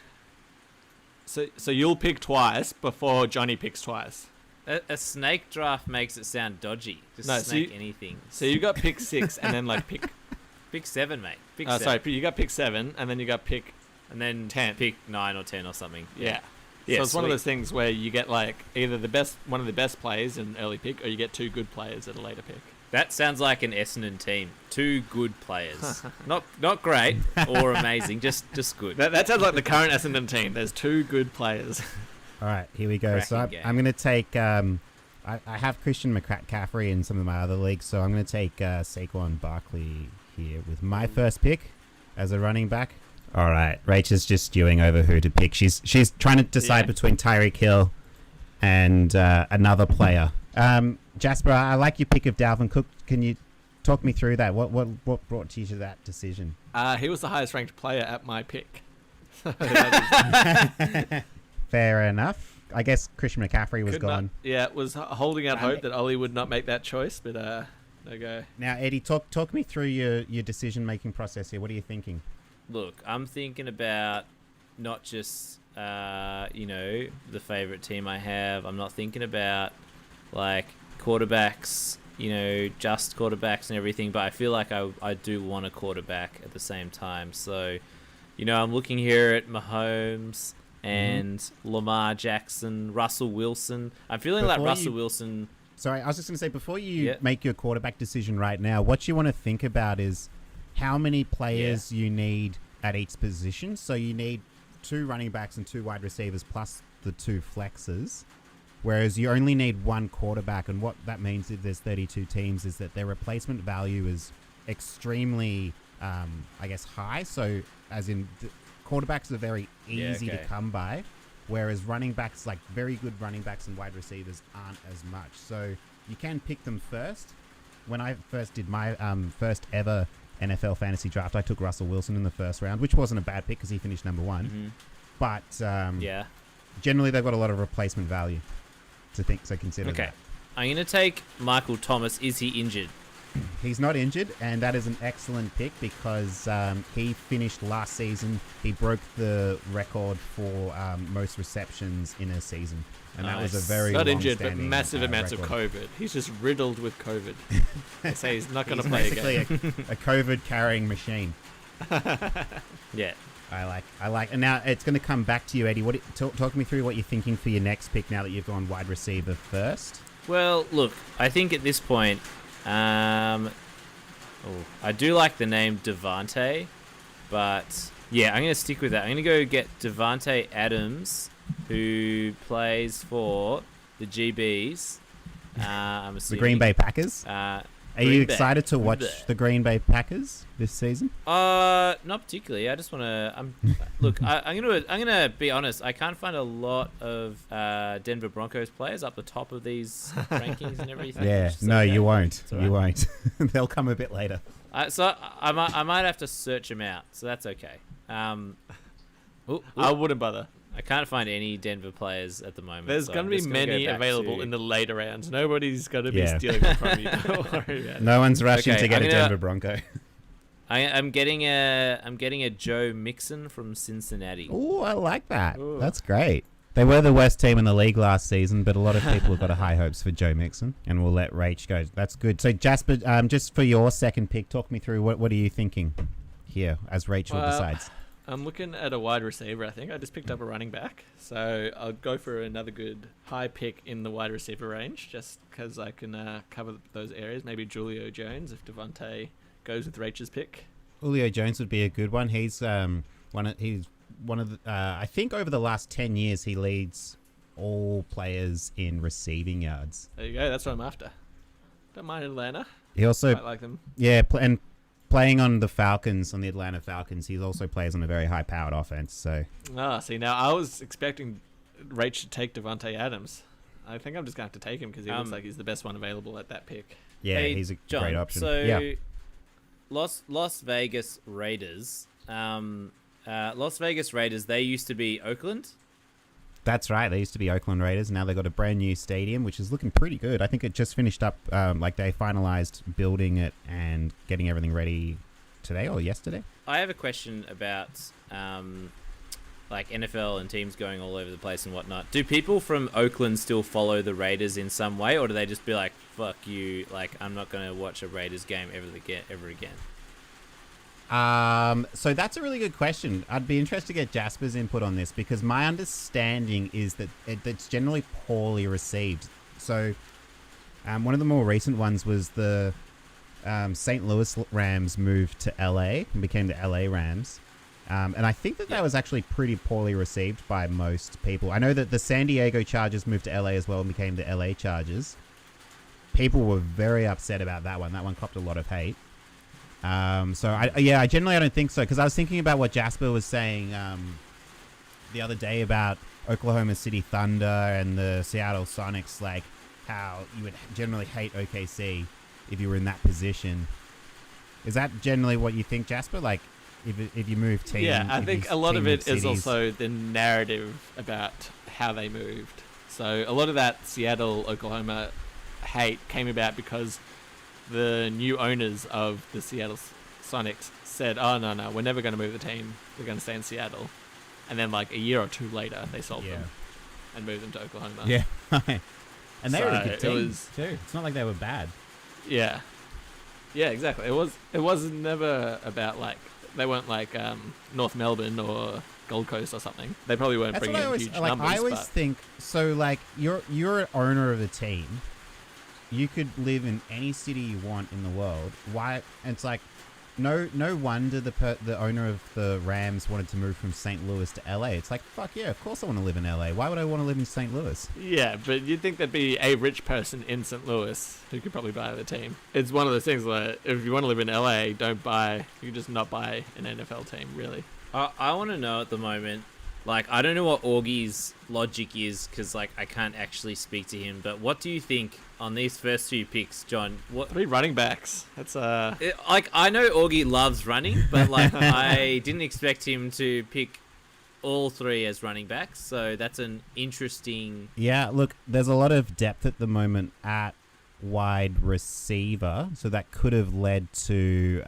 So you'll pick twice before Johnny picks twice. A snake draft makes it sound dodgy. Just No, so snake you- anything. So you got pick 6, and then like pick. Pick 7, mate. Pick 7. Sorry, you got pick 7, and then you got pick. And then 10. pick 9 or 10 or something. Yeah. Yeah, So it's one of sweet. those things where you get like either one of the best players in an early pick, or you get 2 good players at a later pick. That sounds like an Essendon team. 2 good players. not great or amazing, just good. That sounds like the current Essendon team. There's 2 good players. All right, here we go. So Cracking game. I'm going to take. I have Christian McCaffrey in some of my other leagues, so I'm going to take Saquon Barkley here with my first pick as a running back. All right, Rachel's just stewing over who to pick. She's trying to decide Yeah. between Tyreek Hill and another player. Jasper, I like your pick of Dalvin Cook. Can you talk me through that? What brought you to that decision? He was the highest ranked player at my pick. Fair enough. I guess Christian McCaffrey was gone. Was holding out hope that Ollie would not make that choice, but no go. Now, Eddie, talk me through your decision-making process here. What are you thinking? Look, I'm thinking about not just, the favourite team I have. I'm not thinking about, like, quarterbacks, just quarterbacks and everything, but I feel like I do want a quarterback at the same time. So, I'm looking here at Mahomes and Lamar Jackson, Russell Wilson. I'm feeling like Russell Wilson... Sorry, I was just going to say, before you make your quarterback decision right now, what you want to think about is how many players you need at each position. So you need 2 running backs and 2 wide receivers plus the 2 flexes, whereas you only need 1 quarterback. And what that means if there's 32 teams is that their replacement value is extremely, high. So as in quarterbacks are very easy to come by, whereas running backs, like very good running backs and wide receivers, aren't as much. So you can pick them first. When I first did my first ever NFL fantasy draft, I took Russell Wilson in the first round, which wasn't a bad pick because he finished number 1. Mm-hmm. But generally they've got a lot of replacement value to think, so consider that. I'm going to take Michael Thomas. Is he injured? He's not injured, and that is an excellent pick because he finished last season. He broke the record for most receptions in a season, and that was a very not injured, but long-standing, massive amounts record. of COVID. He's just riddled with COVID. They say he's not going to play basically again. a COVID carrying machine. Yeah. I like, and now it's going to come back to you, Eddie. Talk me through what you're thinking for your next pick now that you've gone wide receiver first. Well, look, I think at this point, I do like the name Devontae, but I'm going to stick with that. I'm going to go get Devontae Adams, who plays for the GBs. I'm assuming. The Green Bay Packers. Are you excited to watch the Green Bay Packers this season? Not particularly. I just want to. Look. I'm gonna be honest. I can't find a lot of Denver Broncos players up the top of these rankings and everything. Yeah, no, you won't. You won't. They'll come a bit later. So I might have to search them out. So that's okay. I wouldn't bother. I can't find any Denver players at the moment. There's so going to be many available in the later rounds. Nobody's going to be stealing them from you. Don't worry about it. No one's rushing to get a Denver Bronco. I'm getting a Joe Mixon from Cincinnati. Oh, I like that. Ooh. That's great. They were the worst team in the league last season, but a lot of people have got high hopes for Joe Mixon, and we'll let Rach go. That's good. So, Jasper, just for your second pick, talk me through what are you thinking here as Rachel decides? I'm looking at a wide receiver, I think. I just picked up a running back. So I'll go for another good high pick in the wide receiver range just because I can cover those areas. Maybe Julio Jones if Devontae goes with Rachel's pick. Julio Jones would be a good one. He's one of the I think over the last 10 years he leads all players in receiving yards. There you go. That's what I'm after. Don't mind Atlanta. He also quite like them. Yeah, and playing on the Falcons, on the Atlanta Falcons, he also plays on a very high-powered offense. So, see, now I was expecting Rach to take Devontae Adams. I think I'm just going to have to take him because he looks like he's the best one available at that pick. Yeah, he's a John, great option. So, yeah. Las Vegas Raiders. Las Vegas Raiders, they used to be Oakland. That's right. They used to be Oakland Raiders. Now they've got a brand new stadium, which is looking pretty good. I think it just finished up, they finalized building it and getting everything ready today or yesterday. I have a question about NFL and teams going all over the place and whatnot. Do people from Oakland still follow the Raiders in some way, or do they just be like, fuck you, I'm not going to watch a Raiders game ever again? So that's a really good question. I'd be interested to get Jasper's input on this because my understanding is that it's generally poorly received. So one of the more recent ones was the St. Louis Rams moved to LA and became the LA Rams. And I think that was actually pretty poorly received by most people. I know that the San Diego Chargers moved to LA as well and became the LA Chargers. People were very upset about that one. That one copped a lot of hate. I generally don't think so because I was thinking about what Jasper was saying the other day about Oklahoma City Thunder and the Seattle Sonics, like how you would generally hate OKC if you were in that position. Is that generally what you think, Jasper? Like if you move teams? Yeah, I think a lot of it is also the narrative about how they moved. So a lot of that Seattle, Oklahoma hate came about because the new owners of the Seattle Sonics said, oh, no, we're never going to move the team. We're going to stay in Seattle. And then a year or two later, they sold them and moved them to Oklahoma. Yeah. And they were a So good team, it was- too. It's not like they were bad. Yeah. Yeah, exactly. It was never about like they weren't like North Melbourne or Gold Coast or something. They probably weren't That's what bringing I in always huge like. numbers. I always but think so. Like you're an owner of a team. You could live in any city you want in the world. Why? And it's like no wonder the owner of the Rams wanted to move from St. Louis to LA. It's like, fuck yeah, of course I want to live in LA. Why would I want to live in St. Louis? yeah, but you'd think there'd be a rich person in St. Louis who could probably buy the team. It's one of those things where if you want to live in LA, don't buy. You can just not buy an NFL team, really. I want to know at the moment, like, I don't know what Augie's logic is because, like, I can't actually speak to him. But what do you think on these first two picks, John? What 3 running backs. That's like, I know Augie loves running, but like, I didn't expect him to pick all 3 as running backs. So that's an interesting. Yeah, look, there's a lot of depth at the moment at wide receiver, so that could have led to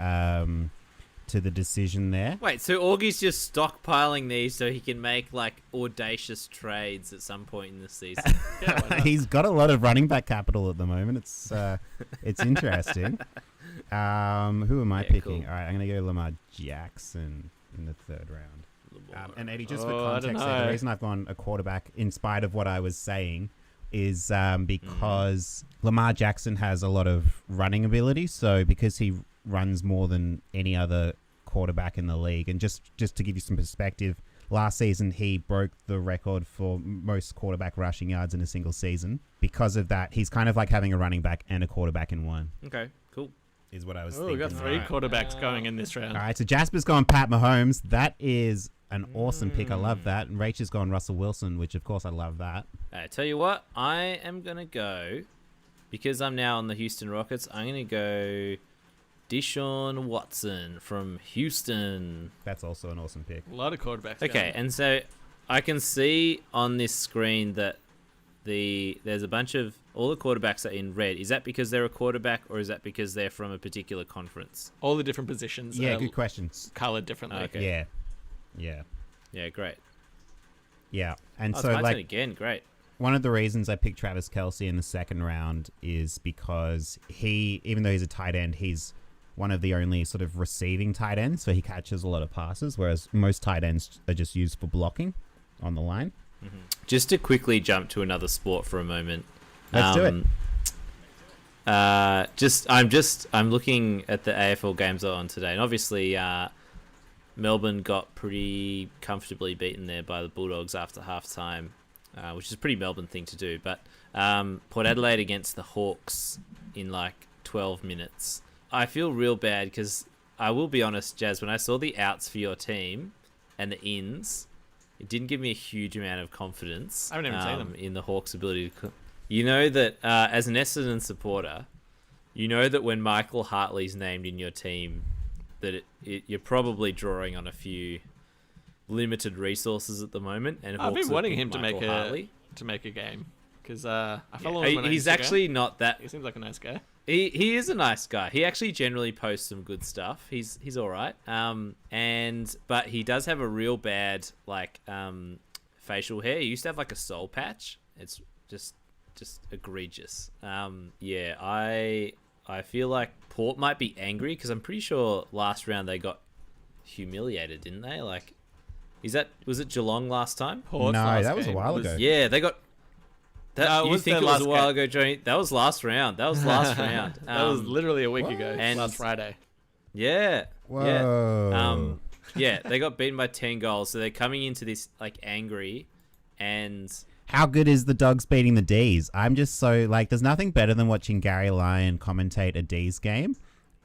the decision there. Wait, so Augie's just stockpiling these so he can make like audacious trades at some point in the season. yeah, why not? He's got a lot of running back capital at the moment. It's interesting. Who am I Yeah, picking? cool. All right, I'm going to go Lamar Jackson in the 3rd round. And Eddie, just for Oh, I don't context, there, the know. reason I've gone a quarterback, in spite of what I was saying, is because Lamar Jackson has a lot of running ability. So because he runs more than any other quarterback in the league, and just to give you some perspective, last season he broke the record for most quarterback rushing yards in a single season. Because of that, he's kind of like having a running back and a quarterback in one, Okay, cool. is what I was Oh, thinking. we got 3 Alright. quarterbacks going in this round. All right, so Jasper's gone Pat Mahomes. That is an awesome pick. I love that. And Rach has gone Russell Wilson, which of course I love that. Tell you what, I am gonna go because I'm now on the Houston Rockets. I'm gonna go Deshaun Watson from Houston. That's also an awesome pick. A lot of quarterbacks. Okay, going. and so I can see on this screen that there's a bunch of all the quarterbacks are in red. Is that because they're a quarterback, or is that because they're from a particular conference? all the different positions. Yeah, are good questions. Colored differently. Okay. Yeah. Yeah, great. Yeah. And Oh, so it's my like turn again. Great. one of the reasons I picked Travis Kelce in the 2nd round is because he, even though he's a tight end, he's one of the only sort of receiving tight ends, so he catches a lot of passes, whereas most tight ends are just used for blocking on the line. Just to quickly jump to another sport for a moment. Let's do it. I'm looking at the AFL games that are on today, and obviously Melbourne got pretty comfortably beaten there by the Bulldogs after halftime, which is a pretty Melbourne thing to do. But Port Adelaide against the Hawks in like 12 minutes. I feel real bad because I will be honest, Jazz, when I saw the outs for your team and the ins, it didn't give me a huge amount of confidence. I haven't even seen them. In the Hawks' ability to. You know that as an Essendon supporter, you know that when Michael Hartley's named in your team, that you're probably drawing on a few limited resources at the moment. And I've Hawks been wanting have him to picked make Michael Hartley. a game because I follow him on He's Instagram. actually not that. He seems like a nice guy. He is a nice guy. He actually generally posts some good stuff. He's all right. But he does have a real bad facial hair. He used to have like a soul patch. It's just egregious. I feel like Port might be angry because I'm pretty sure last round they got humiliated, didn't they? Like, was it Geelong last time? Port's No, last that was a game while ago. Yeah, they got. That, No, it you was think their it was last a while game. ago, Johnny? That was last round. That That was literally a week what? ago, And- last Friday. Yeah. Whoa. Yeah. They got beaten by 10 goals, so they're coming into this like angry, and How good is the Dogs beating the D's? I'm just so like, there's nothing better than watching Gary Lyon commentate a D's game.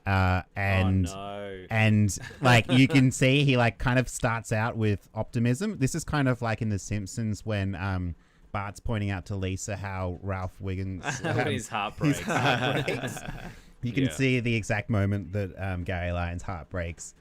And oh no. and like you can see he like kind of starts out with optimism. This is kind of like in The Simpsons when Bart's pointing out to Lisa how Ralph Wiggins When his heart breaks. breaks. You can Yeah. see the exact moment that Gary Lyon's heart breaks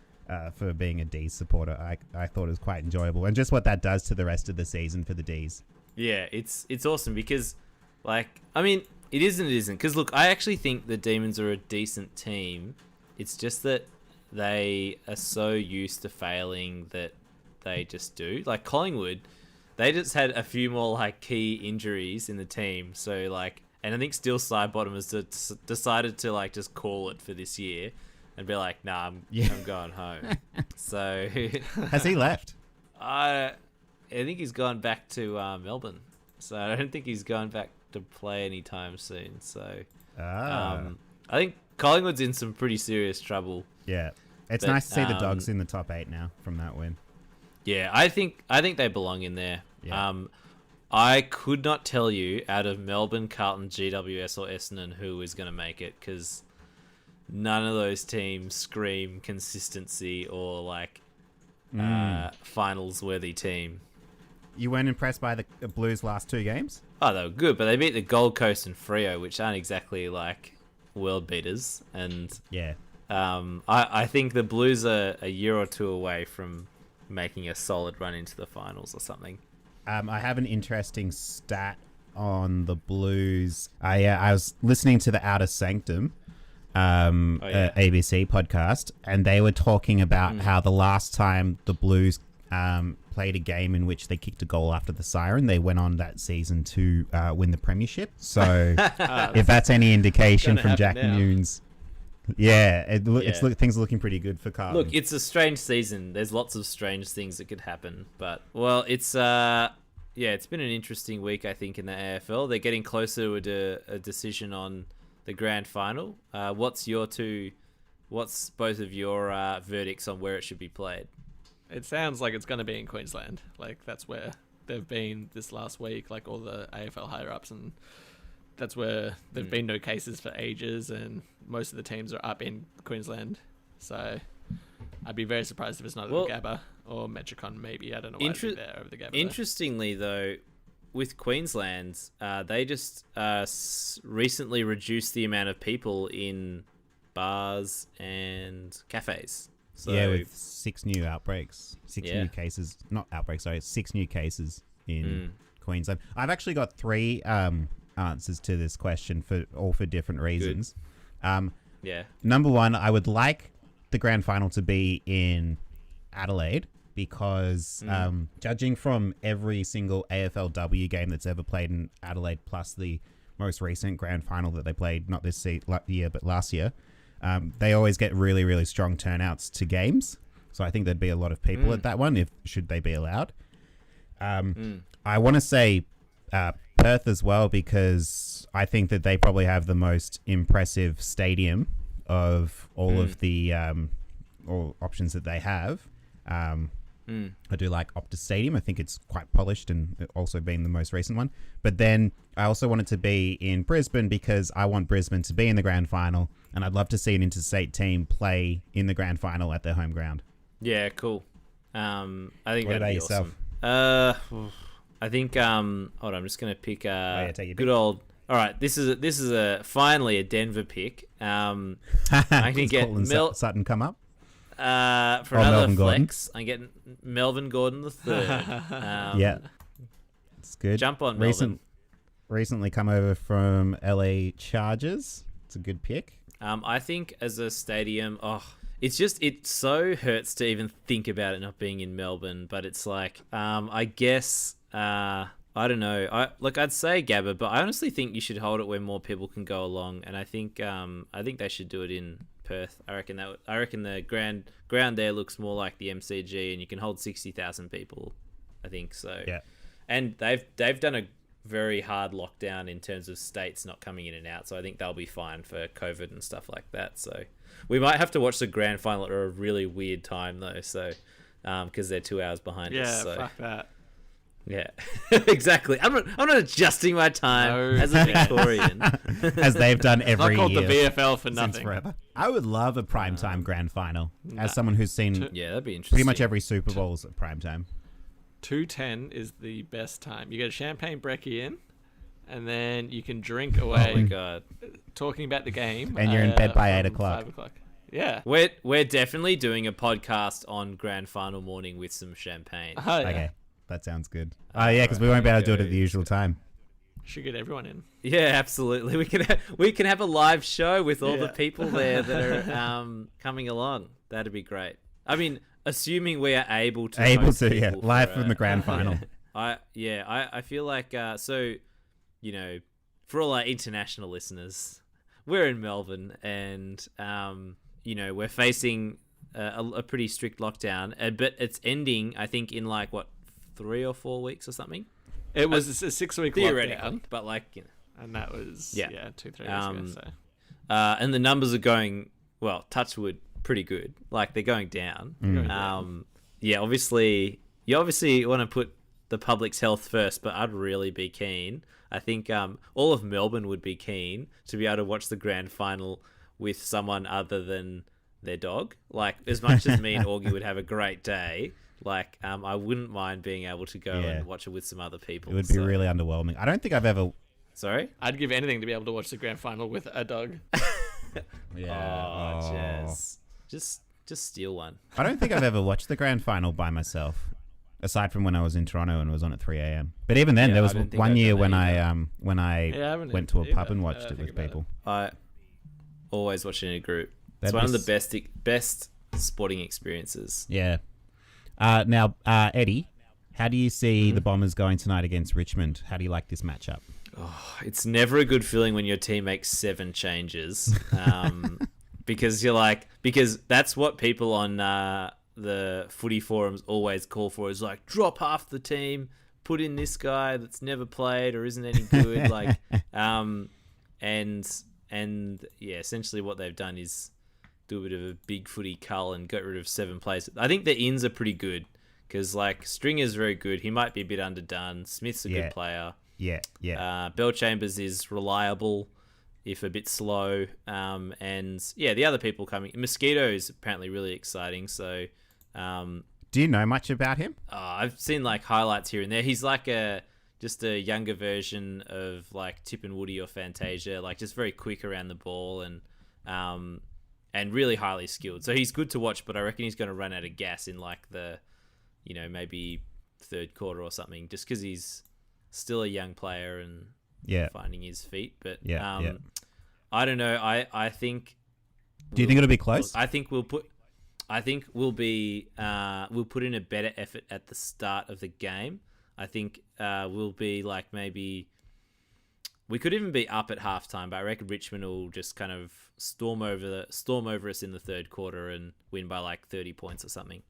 for being a D's supporter. I thought it was quite enjoyable, and just what that does to the rest of the season for the D's. Yeah, it's awesome because, like, I mean, it isn't. Because, look, I actually think the Demons are a decent team. It's just that they are so used to failing that they just do. Like, Collingwood, they just had a few more like key injuries in the team. So like, and I think still Sidebottom has decided to like just call it for this year and be like, nah, I'm going home. So Has he left? I think he's gone back to Melbourne. So I don't think he's going back to play anytime soon. So I think Collingwood's in some pretty serious trouble. Yeah. It's But, nice to see the Dogs in the top 8 now from that win. Yeah, I think they belong in there. Yeah. I could not tell you out of Melbourne, Carlton, GWS, or Essendon who is going to make it because none of those teams scream consistency or like finals worthy team. You weren't impressed by the Blues' last 2 games? Oh, they were good, but they beat the Gold Coast and Freo, which aren't exactly like world beaters. And Yeah. I think the Blues are a year or two away from making a solid run into the finals or something. I have an interesting stat on the Blues. I was listening to the Outer Sanctum ABC podcast, and they were talking about how the last time the Blues played a game in which they kicked a goal after the siren, they went on that season to win the premiership. So if that's any indication from Jack Noon's... Yeah, things are looking pretty good for Carlton. Look, it's a strange season. There's lots of strange things that could happen, but it's been an interesting week, I think, in the AFL. They're getting closer to a decision on the grand final. What's both of your verdicts on where it should be played? It sounds like it's going to be in Queensland. Like that's where they've been this last week. Like all the AFL higher ups, and that's where there've been no cases for ages, and most of the teams are up in Queensland. So I'd be very surprised if it's not at the Gabba or Metricon. Maybe I don't know why it'd be there over the Gabba. Interestingly, though, with Queensland, they just recently reduced the amount of people in bars and cafes. So, yeah, with 6 new outbreaks, 6 new cases, not outbreaks, sorry, 6 new cases in Queensland. I've actually got 3 answers to this question for different reasons. Number 1, I would like the grand final to be in Adelaide because judging from every single AFLW game that's ever played in Adelaide, plus the most recent grand final that they played, not this year but last year, they always get really, really strong turnouts to games. So I think there'd be a lot of people at that one should they be allowed. I want to say Perth as well, because I think that they probably have the most impressive stadium of all of the all options that they have. I do like Optus Stadium. I think it's quite polished and also being the most recent one. But then I also want it to be in Brisbane because I want Brisbane to be in the grand final, and I'd love to see an interstate team play in the grand final at their home ground. Yeah, cool. I think What that'd about be yourself? Awesome. I think hold on, I'm just gonna pick take your good pick. old. All right, this is finally a Denver pick. I'm gonna get Sutton come up. for another Melvin Gordon. flex. I'm getting Melvin Gordon the third. Yeah, it's good. Jump on Melvin. Recently come over from LA Chargers. It's a good pick. I think as a stadium, it so hurts to even think about it not being in Melbourne. But it's like, I guess, I don't know. I'd say Gabba, but I honestly think you should hold it where more people can go along. And I think they should do it in Perth. I reckon the ground there looks more like the MCG, and you can hold 60,000 people. I think so. Yeah. And they've done a very hard lockdown in terms of states not coming in and out, so I think they'll be fine for COVID and stuff like that. So we might have to watch the grand final at a really weird time though, so because they're 2 hours behind us. So fuck that. yeah, exactly. I'm not adjusting my time as a Victorian, as they've done every Not called year the VFL for since nothing. forever. I would love a primetime grand final. As someone who's seen yeah, that'd be interesting. pretty much every Super Bowl's at primetime. 2:10 is the best time. You get a champagne brekkie in, and then you can drink away. Oh my god! Talking about the game, And you're in bed by 8 from o'clock. 5 o'clock. Yeah. We're definitely doing a podcast on grand final morning with some champagne. Oh, yeah. Okay, that sounds good. Oh yeah, because we won't be able to do it at the usual time. Should get everyone in. Yeah, absolutely. We can have a live show with all the people there that are coming along. That'd be great. I mean, assuming we are able to host people live for from the grand final. I feel like so, you know, for all our international listeners, we're in Melbourne, and you know, we're facing a pretty strict lockdown, but it's ending, I think, in like what, 3 or 4 weeks or something. It was a 6-week Theoretically, lockdown, but like, you know, and that was 2-3 weeks ago. So. And the numbers are going, well, touch wood, pretty good. Like, they're going down. Yeah, obviously, you obviously want to put the public's health first, but I'd really be keen. I think all of Melbourne would be keen to be able to watch the grand final with someone other than their dog. Like, as much as me and Augie would have a great day, like, I wouldn't mind being able to go and watch it with some other people. It would be really underwhelming. I don't think I've ever... Sorry? I'd give anything to be able to watch the grand final with a dog. Jazz. Just steal one. I don't think I've ever watched the grand final by myself, aside from when I was in Toronto and it was on at 3 a.m. But even then, there was one year when I went to a pub and watched it with people. I always watch it in a group. It's That'd one be of the best sporting experiences. Yeah. Now, Eddie, how do you see the Bombers going tonight against Richmond? How do you like this matchup? Oh, it's never a good feeling when your team makes 7 changes, because that's what people on the footy forums always call for, is like, drop half the team, put in this guy that's never played or isn't any good, like, and yeah, essentially what they've done is do a bit of a big footy cull and get rid of 7 players. I think the ins are pretty good, because like Stringer's very good. He might be a bit underdone. Smith's a good player. Yeah. Bell Chambers is reliable, if a bit slow. And yeah, the other people coming. Mosquito is apparently really exciting. So, do you know much about him? I've seen like highlights here and there. He's like just a younger version of like Tip and Woody or Fantasia, like just very quick around the ball and really highly skilled. So he's good to watch, but I reckon he's going to run out of gas in like the, you know, maybe third quarter or something, just because he's still a young player and finding his feet. But I don't know. I think. Do you think it'll be close? I think we'll put in a better effort at the start of the game. I think we'll be like, maybe we could even be up at halftime, but I reckon Richmond will just kind of storm over us in the third quarter and win by like 30 points or something.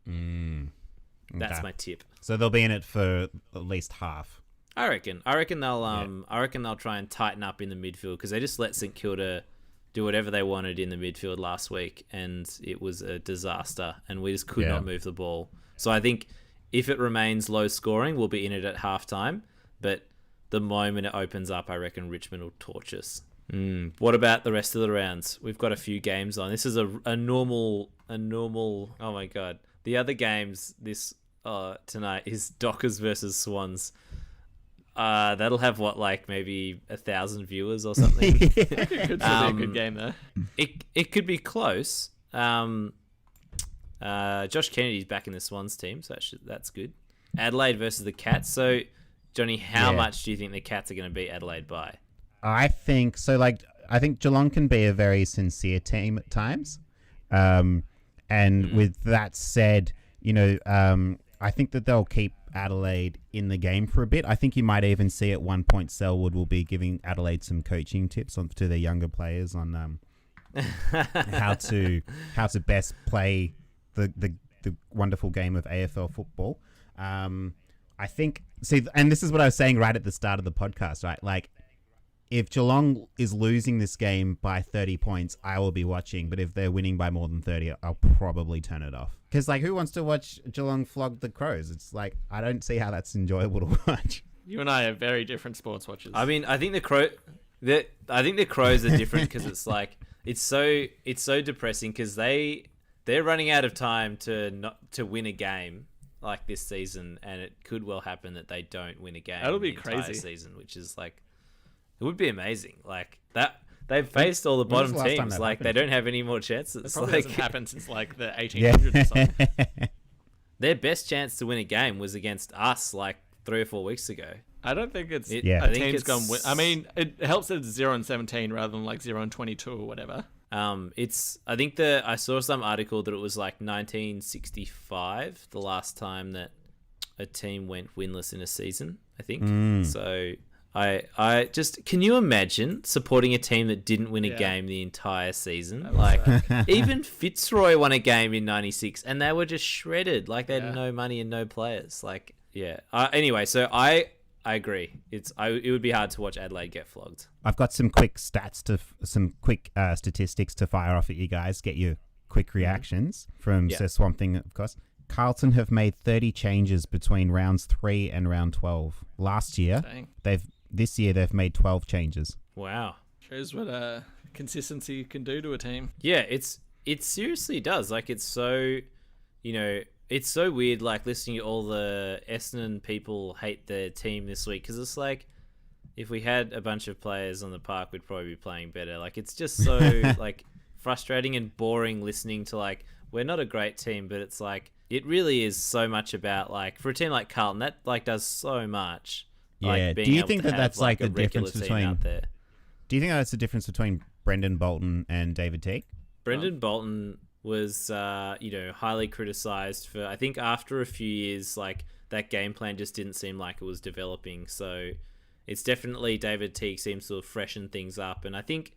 That's my tip. So they'll be in it for at least half. I reckon they'll try and tighten up in the midfield, because they just let St Kilda do whatever they wanted in the midfield last week, and it was a disaster, and we just could not move the ball. So I think if it remains low scoring, we'll be in it at halftime, but the moment it opens up, I reckon Richmond will torch us. What about the rest of the rounds? We've got a few games on. This is a normal. Oh my god! The other games this tonight is Dockers versus Swans. That'll have what, like maybe 1,000 viewers or something. It could be a good game there. It could be close. Josh Kennedy's back in the Swans team, so that's good. Adelaide versus the Cats. So, Johnny, how much do you think the Cats are going to beat Adelaide by? I think so. Like, I think Geelong can be a very sincere team at times. And with that said, you know, I think that they'll keep Adelaide in the game for a bit. I think you might even see at one point Selwood will be giving Adelaide some coaching tips to their younger players on how to best play the wonderful game of AFL football. I think, and this is what I was saying right at the start of the podcast, right? Like, if Geelong is losing this game by 30 points, I will be watching. But if they're winning by more than 30, I'll probably turn it off. Because, like, who wants to watch Geelong flog the Crows? It's like, I don't see how that's enjoyable to watch. You and I are very different sports watchers. I mean, I think the Crows are different because it's like, it's so depressing, because they're running out of time to win a game like this season, and it could well happen that they don't win a game. That'll be the entire crazy season, which is like, it would be amazing. Like that, they've faced all the bottom teams. Like, they don't have any more chances. It probably hasn't happened since like the 1800s Yeah. or something. Their best chance to win a game was against us like 3 or 4 weeks ago. I don't think it's I a think team's it's gone win. I mean, it helps that it's 0-17 rather than like 0-22 or whatever. I think I saw some article that it was like 1965 the last time that a team went winless in a season, I think. So I just, can you imagine supporting a team that didn't win a game the entire season? Like, even Fitzroy won a game in 96 and they were just shredded. Like, they had no money and no players. Like, anyway, so I agree. It would be hard to watch Adelaide get flogged. I've got some quick statistics to fire off at you guys. Get your quick reactions from Sir Swamp Thing, of course. Carlton have made 30 changes between rounds 3 and round 12. Last year, this year they've made 12 changes. Wow. Shows what consistency can do to a team. Yeah, it seriously does. Like, it's so, it's so weird, like, listening to all the Essendon people hate their team this week, because it's like, if we had a bunch of players on the park, we'd probably be playing better. Like, it's just so, like, frustrating and boring listening to, like, we're not a great team, but it's like, it really is so much about, like, for a team like Carlton, that, like, does so much. Yeah. Like, Do you think that that's like the a regular difference team between? out there? Do you think that's the difference between Brendan Bolton and David Teague? Brendan Bolton was, highly criticised for, I think after a few years, like, that game plan just didn't seem like it was developing. So it's definitely David Teague seems to have freshened things up. And I think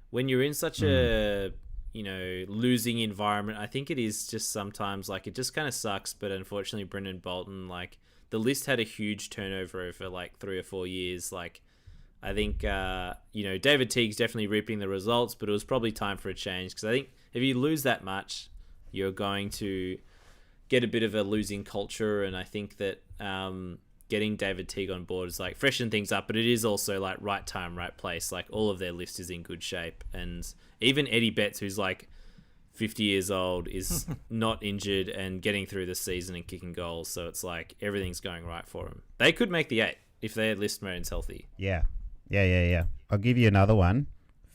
when you're in such a, losing environment, I think it is just sometimes, like, it just kind of sucks. But unfortunately, Brendan Bolton, like, the list had a huge turnover over, like, 3 or 4 years. Like, I think, David Teague's definitely reaping the results, but it was probably time for a change, because I think if you lose that much, you're going to get a bit of a losing culture. And I think that getting David Teague on board is, like, freshen things up, but it is also, like, right time, right place. Like, all of their list is in good shape. And even Eddie Betts, who's, like, 50 years old, is not injured and getting through the season and kicking goals. So it's like everything's going right for him. They could make the 8 if their list remains healthy. Yeah. I'll give you another one.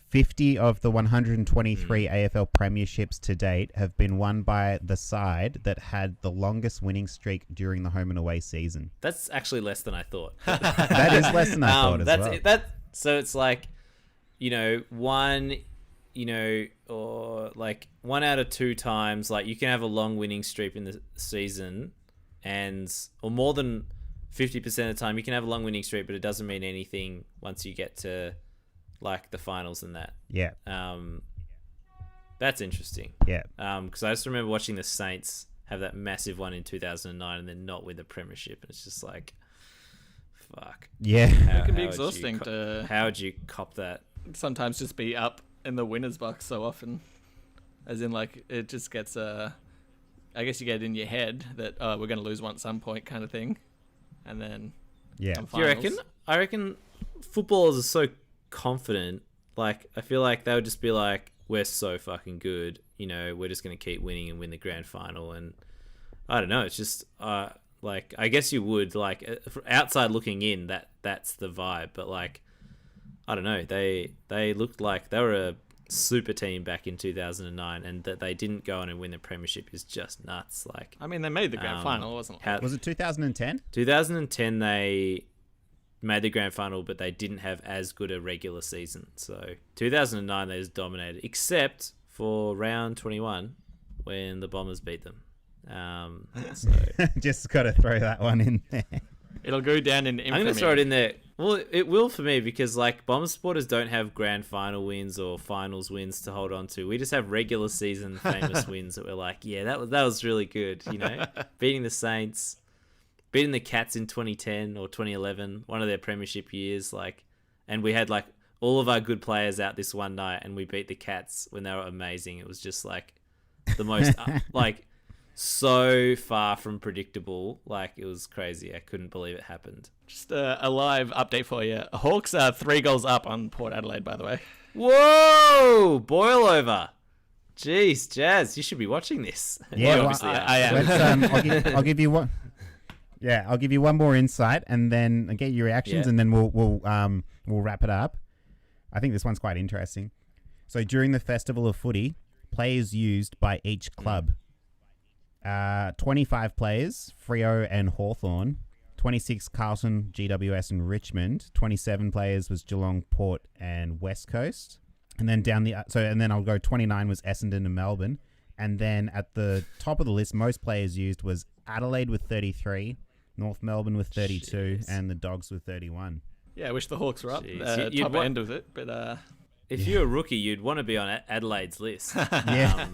50 of the 123 AFL premierships to date have been won by the side that had the longest winning streak during the home and away season. That's actually less than I thought. That is less than I thought as well. So it's like, one, or like 1 out of 2 times, like, you can have a long winning streak in the season, or more than 50% of the time you can have a long winning streak, but it doesn't mean anything once you get to, like, the finals and that. Yeah. That's interesting. Yeah. Because I just remember watching the Saints have that massive one in 2009 and then not win the premiership, and it's just like, fuck. Yeah. It can be exhausting how would you cop that? Sometimes just be up in the winner's box so often, as in, like, it just gets I guess you get it in your head that we're going to lose one at some point, kind of thing, and then Do you reckon? I reckon footballers are so confident. Like, I feel like they would just be like, we're so fucking good, we're just going to keep winning and win the grand final. And I don't know, it's just like, I guess you would, like, outside looking in, that's the vibe. But, like, I don't know, they looked like they were a super team back in 2009, and that they didn't go on and win the premiership is just nuts. Like, I mean, they made the grand final, wasn't it? Was it 2010? 2010 they made the grand final, but they didn't have as good a regular season. So 2009 they just dominated, except for round 21 when the Bombers beat them. So Just got to throw that one in there. It'll go down in infamy. I'm going to throw it in there. Well, it will for me, because, like, Bomber supporters don't have grand final wins or finals wins to hold on to. We just have regular season famous wins that we're like, yeah, that was really good, beating the Saints, beating the Cats in 2010 or 2011, one of their premiership years, like, and we had, like, all of our good players out this one night, and we beat the Cats when they were amazing. It was just, like, the most like, so far from predictable. Like, it was crazy. I couldn't believe it happened. Just a live update for you. Hawks are 3 goals up on Port Adelaide, by the way. Whoa! Boil over. Jeez, Jazz, you should be watching this. Yeah, Well, obviously, I am. I'll give you one. Yeah, I'll give you one more insight, and then get your reactions, and then we'll wrap it up. I think this one's quite interesting. So during the Festival of Footy, players used by each club. 25 players, Freo and Hawthorn. 26 Carlton, GWS and Richmond. 27 players was Geelong, Port and West Coast. And then and then I'll go 29 was Essendon and Melbourne. And then at the top of the list, most players used was Adelaide with 33, North Melbourne with 32, Jeez. and the Dogs with 31. Yeah, I wish the Hawks were up Jeez. top end of it, but If you're a rookie, you'd want to be on Adelaide's list. Yeah.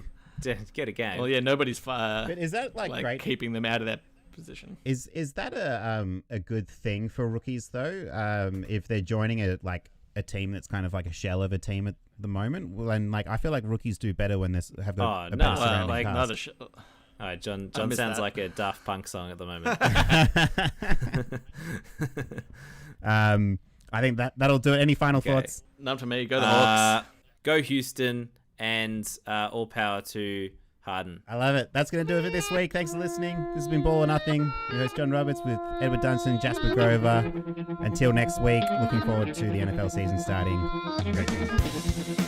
To get a game. well, yeah, nobody's But is that like great? keeping them out of that position. Is that a good thing for rookies though? If they're joining a team that's kind of like a shell of a team at the moment, well, and like I feel like rookies do better when they have got a better surrounding cast. Not a All right, John I sounds missed that. like a Daft Punk song at the moment. I think that'll do it. Any final thoughts? None for me. Go the Hawks. Go Houston, and all power to Harden. I love it. That's going to do it for this week. Thanks for listening. This has been Ball or Nothing. Your host John Roberts with Edward Dunson, Jasper Grover. Until next week, looking forward to the NFL season starting. Go Chiefs.